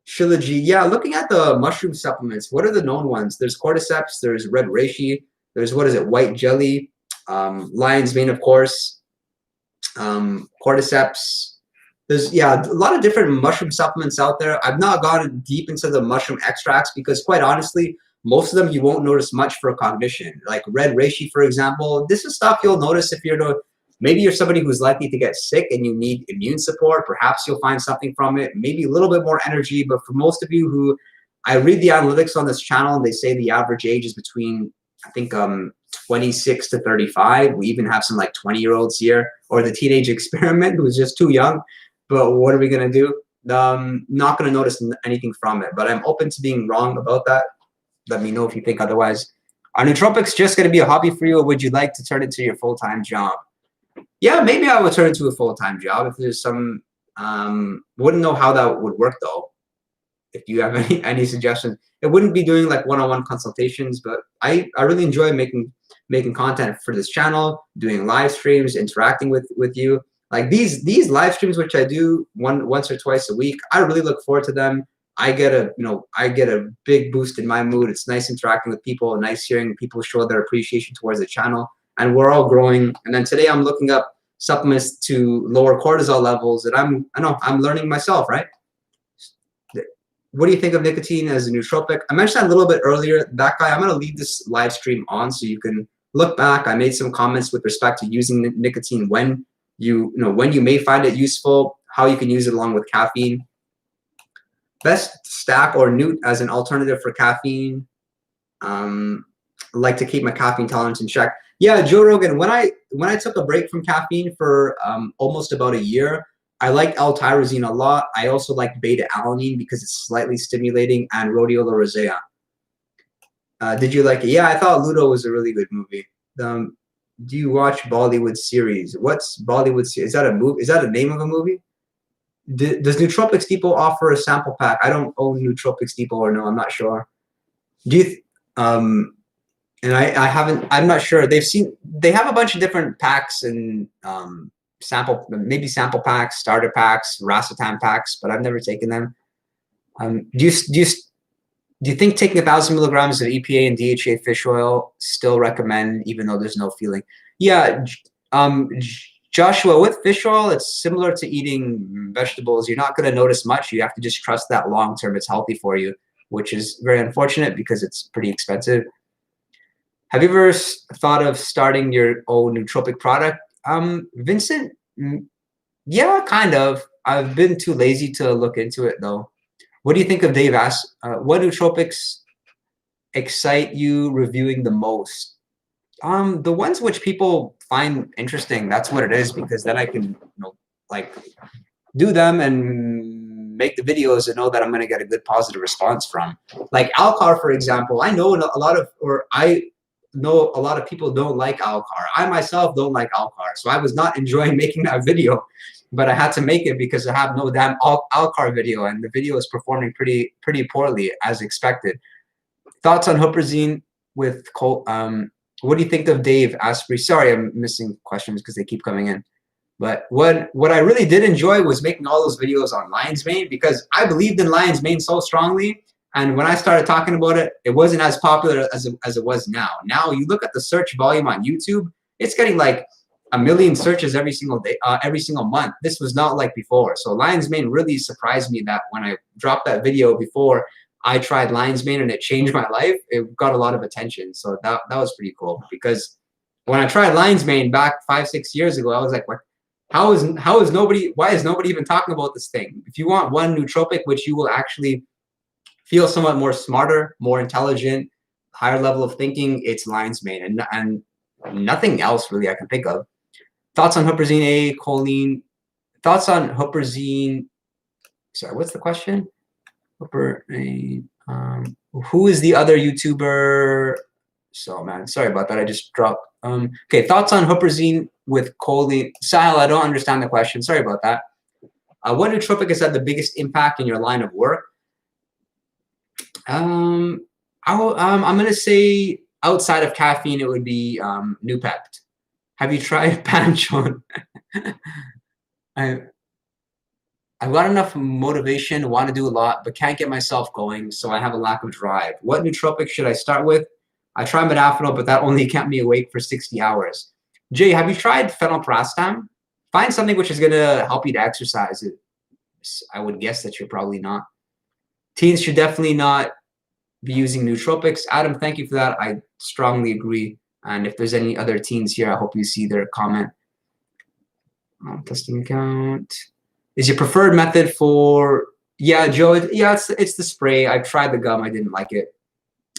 S1: Shilajit, yeah, looking at the mushroom supplements, what are the known ones? There's cordyceps, there's red reishi, there's, what is it, white jelly, lion's mane, of course, cordyceps. There's, yeah, a lot of different mushroom supplements out there. I've not gone deep into the mushroom extracts because, quite honestly, most of them you won't notice much for cognition. Like red reishi, for example, this is stuff you'll notice if maybe you're somebody who's likely to get sick and you need immune support. Perhaps you'll find something from it, maybe a little bit more energy. But for most of you who, I read the analytics on this channel, and they say the average age is between, I think, 26 to 35. We even have some like 20-year-olds here, or the teenage experiment who's just too young. But what are we going to do? Not going to notice anything from it. But I'm open to being wrong about that. Let me know if you think otherwise. Are nootropics just going to be a hobby for you, or would you like to turn it into your full-time job? Yeah, maybe I would turn it into a full-time job if there's some. Wouldn't know how that would work though. If you have any suggestions, it wouldn't be doing like one-on-one consultations, but I really enjoy making content for this channel, doing live streams, interacting with you. Like these live streams, which I do once or twice a week, I really look forward to them. I get a big boost in my mood. It's nice interacting with people, nice hearing people show their appreciation towards the channel, and we're all growing. And then today I'm looking up supplements to lower cortisol levels, and I'm learning myself, right? What do you think of nicotine as a nootropic? I mentioned that a little bit earlier. That guy, I'm going to leave this live stream on so you can look back. I made some comments with respect to using nicotine when you may find it useful, how you can use it along with caffeine. Best stack or Noot as an alternative for caffeine. I like to keep my caffeine tolerance in check. Yeah, Joe Rogan, when I took a break from caffeine for almost about a year, I liked L-tyrosine a lot. I also liked beta-alanine because it's slightly stimulating, and Rhodiola Rosea. Did you like it? Yeah, I thought Ludo was a really good movie. Do you watch Bollywood series? What's Bollywood series? Is that a movie? Is that a name of a movie? Does Nootropics Depot offer a sample pack? I don't own Nootropics Depot, or no, I'm not sure. Do you? And I haven't. I'm not sure. They have a bunch of different packs and sample packs, starter packs, racetam packs, but I've never taken them. Do you think taking 1,000 milligrams of EPA and DHA fish oil still recommend, even though there's no feeling? Yeah, Joshua, with fish oil, it's similar to eating vegetables. You're not going to notice much. You have to just trust that long term it's healthy for you, which is very unfortunate because it's pretty expensive. Have you ever thought of starting your own nootropic product? Vincent, yeah, kind of. I've been too lazy to look into it though. What do you think of Dave asks? What nootropics excite you reviewing the most? The ones which people find interesting. That's what it is, because then I can, like, do them and make the videos and know that I'm going to get a good positive response from. Like Alcar, for example. I know a lot of people don't like Alcar. I myself don't like Alcar, so I was not enjoying making that video, but I had to make it because I have no damn Alcar video, and the video is performing pretty poorly as expected. Thoughts on Huperzine with Cole? What do you think of Dave Asprey? Sorry, I'm missing questions because they keep coming in. But what I really did enjoy was making all those videos on lion's mane, because I believed in lion's mane so strongly. And when I started talking about it, it wasn't as popular as it was now. Now you look at the search volume on YouTube, it's getting like 1 million searches every single day, every single month. This was not like before. So lion's mane really surprised me that when I dropped that video before I tried lion's mane and it changed my life, it got a lot of attention. So that was pretty cool, because when I tried lion's mane back 5-6 years ago, I was like, what? Why is nobody even talking about this thing? If you want one nootropic which you will actually feel somewhat more smarter, more intelligent, higher level of thinking, it's lion's mane, and nothing else really I can think of. Thoughts on Huperzine A, choline? Thoughts on Huperzine? Sorry, what's the question? Huperzine. Who is the other YouTuber? So man, sorry about that. I just dropped. Okay, thoughts on Huperzine with choline? Sahil, I don't understand the question. Sorry about that. What nootropic has had the biggest impact in your line of work? I'm gonna say outside of caffeine, it would be Noopept. Have you tried Panchon? I've got enough motivation, want to do a lot, but can't get myself going, so I have a lack of drive. What nootropic should I start with? I tried Modafinil, but that only kept me awake for 60 hours. Jay, have you tried phenylparastam? Find something which is going to help you to exercise. I would guess that you're probably not. Teens should definitely not be using nootropics. Adam, thank you for that. I strongly agree. And if there's any other teens here, I hope you see their comment. Testing account. Is your preferred method for... Yeah, Joe, it's the spray. I've tried the gum. I didn't like it.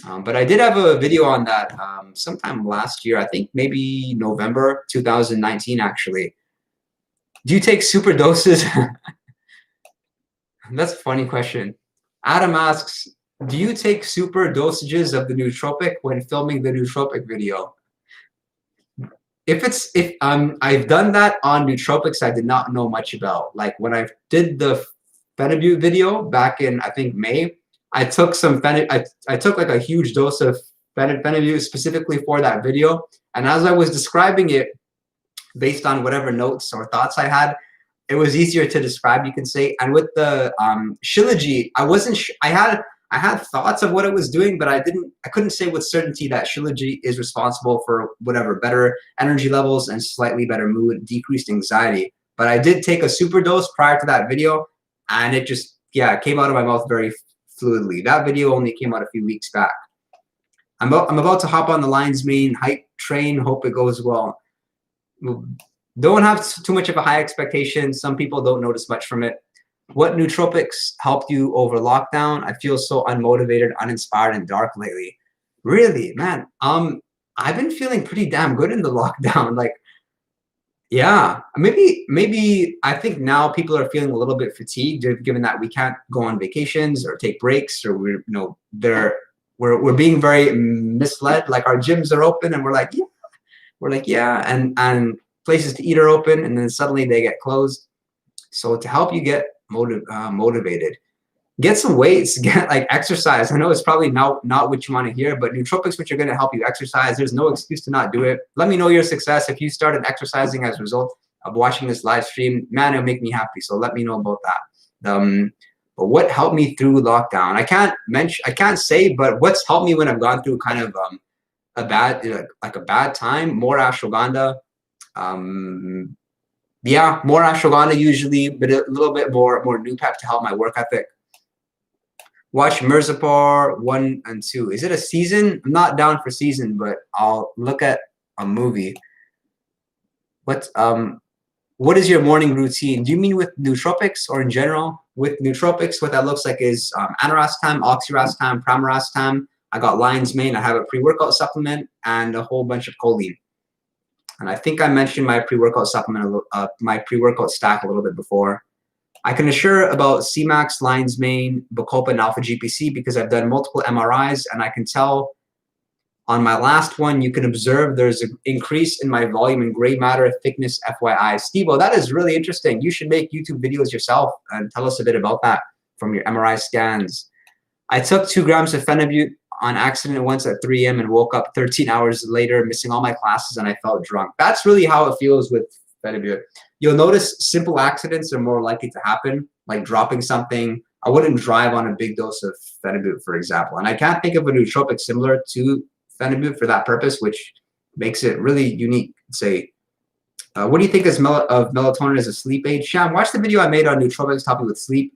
S1: But I did have a video on that sometime last year. I think maybe November 2019, actually. Do you take super doses? That's a funny question. Adam asks, do you take super dosages of the nootropic when filming the nootropic video? If I've done that on nootropics I did not know much about. Like when I did the Phenibut video back in, I think, May, I took some I took like a huge dose of Phenibut specifically for that video. And as I was describing it, based on whatever notes or thoughts I had, it was easier to describe, you can say. And with the Shilajit, I had thoughts of what it was doing, but I couldn't say with certainty that Shilajit is responsible for whatever better energy levels and slightly better mood, decreased anxiety. But I did take a super dose prior to that video, and it just, yeah, it came out of my mouth very fluidly. That video only came out a few weeks back. I'm about to hop on the lion's mane hype train. Hope it goes well. Don't have too much of a high expectation. Some people don't notice much from it. What nootropics helped you over lockdown? I feel so unmotivated, uninspired, and dark lately. Really, man. I've been feeling pretty damn good in the lockdown. Like, yeah, maybe I think now people are feeling a little bit fatigued, given that we can't go on vacations or take breaks, or we're being very misled. Like our gyms are open, and we're like, yeah, and places to eat are open, and then suddenly they get closed. So to help you get motivated, get some weights, get like exercise. I know it's probably not what you want to hear, but nootropics which are going to help you exercise. There's no excuse to not do it. Let me know your success. If you started exercising as a result of watching this live stream, man, it'll make me happy. So let me know about that. But what helped me through lockdown? I can't say, but what's helped me when I've gone through kind of a bad time, more ashwagandha. Yeah, more ashwagandha usually, but a little bit more Noopept to help my work ethic. Watch Mirzapur 1 and 2. Is it a season? I'm not down for season, but I'll look at a movie. What is your morning routine? Do you mean with nootropics or in general? With nootropics, what that looks like is Anaraztam, Oxyrastam, Pramarastam. I got lion's mane. I have a pre-workout supplement and a whole bunch of choline. And I think I mentioned my pre-workout supplement, my pre-workout stack a little bit before. I can assure about Cmax, lion's mane, Bacopa, and Alpha GPC because I've done multiple MRIs and I can tell on my last one, you can observe there's an increase in my volume and gray matter thickness, FYI. Steve-O, that is really interesting. You should make YouTube videos yourself and tell us a bit about that from your MRI scans. I took 2 grams of phenibut on accident once at 3 a.m. and woke up 13 hours later, missing all my classes, and I felt drunk. That's really how it feels with phenibut. You'll notice simple accidents are more likely to happen, like dropping something. I wouldn't drive on a big dose of phenibut, for example. And I can't think of a nootropic similar to phenibut for that purpose, which makes it really unique. Say, what do you think of melatonin as a sleep aid? Sham, watch the video I made on nootropics helping with sleep.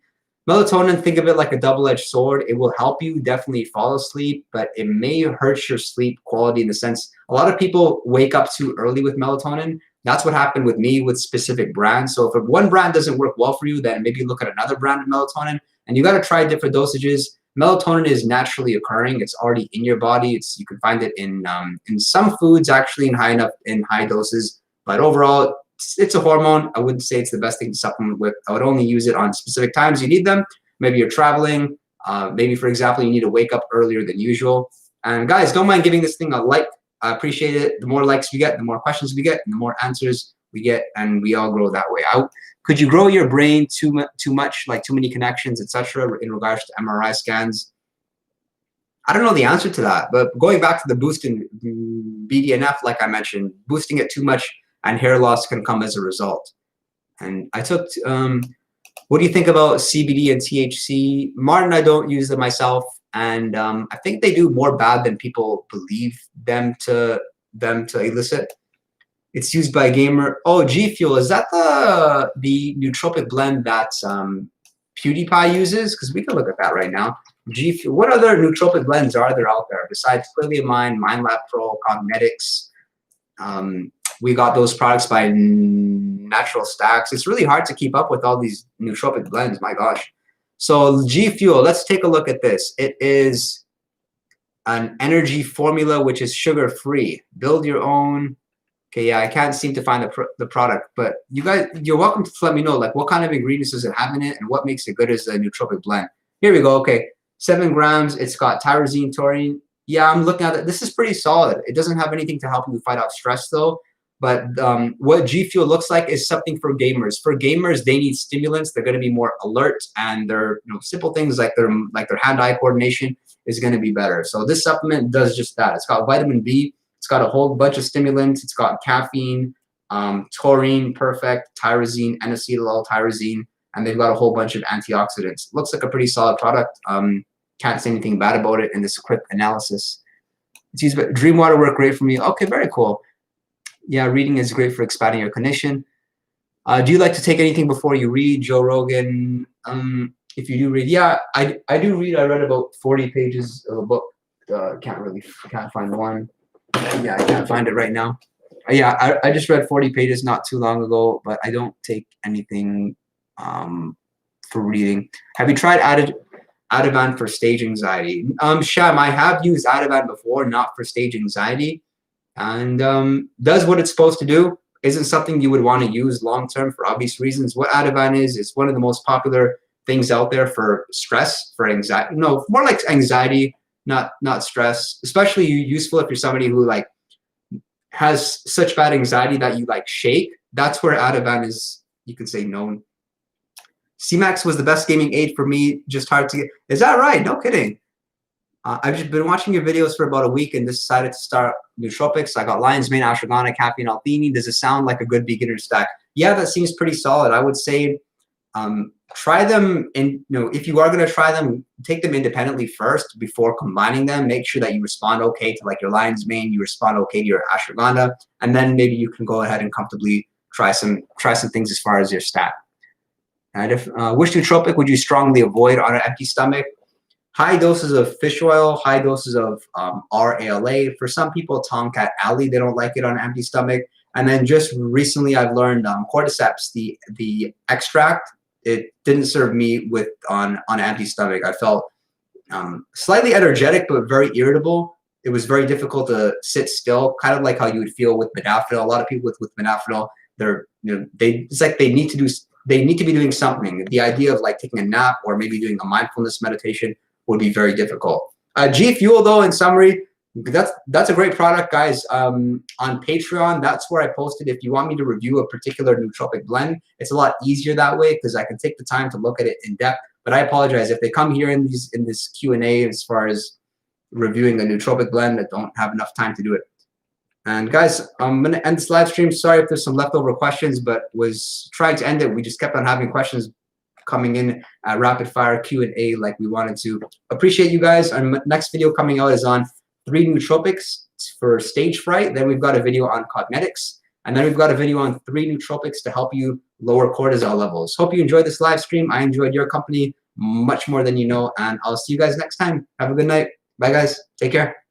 S1: Melatonin, think of it like a double-edged sword. It will help you definitely fall asleep, but it may hurt your sleep quality in the sense a lot of people wake up too early with melatonin. That's what happened with me with specific brands. So if one brand doesn't work well for you, then maybe look at another brand of melatonin, and you got to try different dosages. Melatonin is naturally occurring. It's already in your body. You can find it in some foods actually in high doses. But overall, it's a hormone. I wouldn't say it's the best thing to supplement with. I would only use it on specific times you need them. Maybe you're traveling. Maybe, for example, you need to wake up earlier than usual. And guys, don't mind giving this thing a like. I appreciate it. The more likes we get, the more questions we get, and the more answers we get, and we all grow that way. Could you grow your brain too much, like too many connections, etc., in regards to MRI scans? I don't know the answer to that, but going back to the boosting BDNF, like I mentioned, boosting it too much and hair loss can come as a result. And I took, what do you think about CBD and THC? Martin, I don't use them myself, and I think they do more bad than people believe them to elicit. It's used by a gamer. Oh, G Fuel, is that the nootropic blend that PewDiePie uses? Because we can look at that right now. G Fuel. What other nootropic blends are there out there besides Clearly Mind, MindLab Pro, Cognetics? We got those products by Natural Stacks. It's really hard to keep up with all these nootropic blends. My gosh. So G Fuel. Let's take a look at this. It is an energy formula which is sugar-free. Build your own. Okay, yeah, I can't seem to find the product, but you guys, you're welcome to let me know, like, what kind of ingredients does it have in it and what makes it good as a nootropic blend. Here we go. Okay, 7 grams. It's got tyrosine, taurine. Yeah, I'm looking at it. This is pretty solid. It doesn't have anything to help you fight off stress, though. But what G Fuel looks like is something for gamers. For gamers, they need stimulants. They're going to be more alert, and their simple things like their hand-eye coordination is going to be better. So this supplement does just that. It's got vitamin B. It's got a whole bunch of stimulants. It's got caffeine, taurine, perfect, tyrosine, N-acetyl-L-tyrosine, and they've got a whole bunch of antioxidants. Looks like a pretty solid product. Can't say anything bad about it in this quick analysis. It's used, but Dream Water worked great for me. Okay, very cool. Yeah, reading is great for expanding your cognition. Do you like to take anything before you read, Joe Rogan? If you do read, yeah, I do read. I read about 40 pages of a book. Can't find one. Yeah, I can't find it right now. Yeah, I just read 40 pages not too long ago, but I don't take anything for reading. Have you tried Ativan for stage anxiety? Sham, I have used Ativan before, not for stage anxiety, and does what it's supposed to do. Isn't something you would want to use long term for obvious reasons. What Ativan is, it's one of the most popular things out there for stress, for anxiety. No, more like anxiety, not stress. Especially useful if you're somebody who like has such bad anxiety that you like shake. That's where Ativan is, you could say, known. CMAX was the best gaming aid for me, just hard to get. Is that right? No kidding. I've just been watching your videos for about a week and decided to start nootropics. I got lion's mane, ashwagandha, caffeine, L-theanine. Does it sound like a good beginner stack? Yeah, that seems pretty solid. I would say try them, and if you are going to try them, take them independently first before combining them. Make sure that you respond okay to like your lion's mane, you respond okay to your ashwagandha, and then maybe you can go ahead and comfortably try some things as far as your stack. And which nootropic would you strongly avoid on an empty stomach? High doses of fish oil, high doses of RALA. For some people, Tonkat alley, they don't like it on an empty stomach. And then just recently I've learned cordyceps, the extract, it didn't serve me with on anti-stomach. I felt slightly energetic, but very irritable. It was very difficult to sit still, kind of like how you would feel with modafinil. A lot of people with modafinil, it's like they need to be doing something. The idea of like taking a nap or maybe doing a mindfulness meditation would be very difficult. G Fuel, though, in summary, that's a great product, guys. On Patreon, that's where I posted. If you want me to review a particular nootropic blend, it's a lot easier that way because I can take the time to look at it in depth. But I apologize if they come here in this Q&A as far as reviewing a nootropic blend, I don't have enough time to do it. And guys, I'm gonna end this live stream. Sorry if there's some leftover questions, but was trying to end it. We just kept on having questions coming in rapid fire Q&A like we wanted to. Appreciate you guys. Our next video coming out is on 3 nootropics for stage fright. Then we've got a video on cosmetics. And then we've got a video on 3 nootropics to help you lower cortisol levels. Hope you enjoyed this live stream. I enjoyed your company much more than you know. And I'll see you guys next time. Have a good night. Bye, guys. Take care.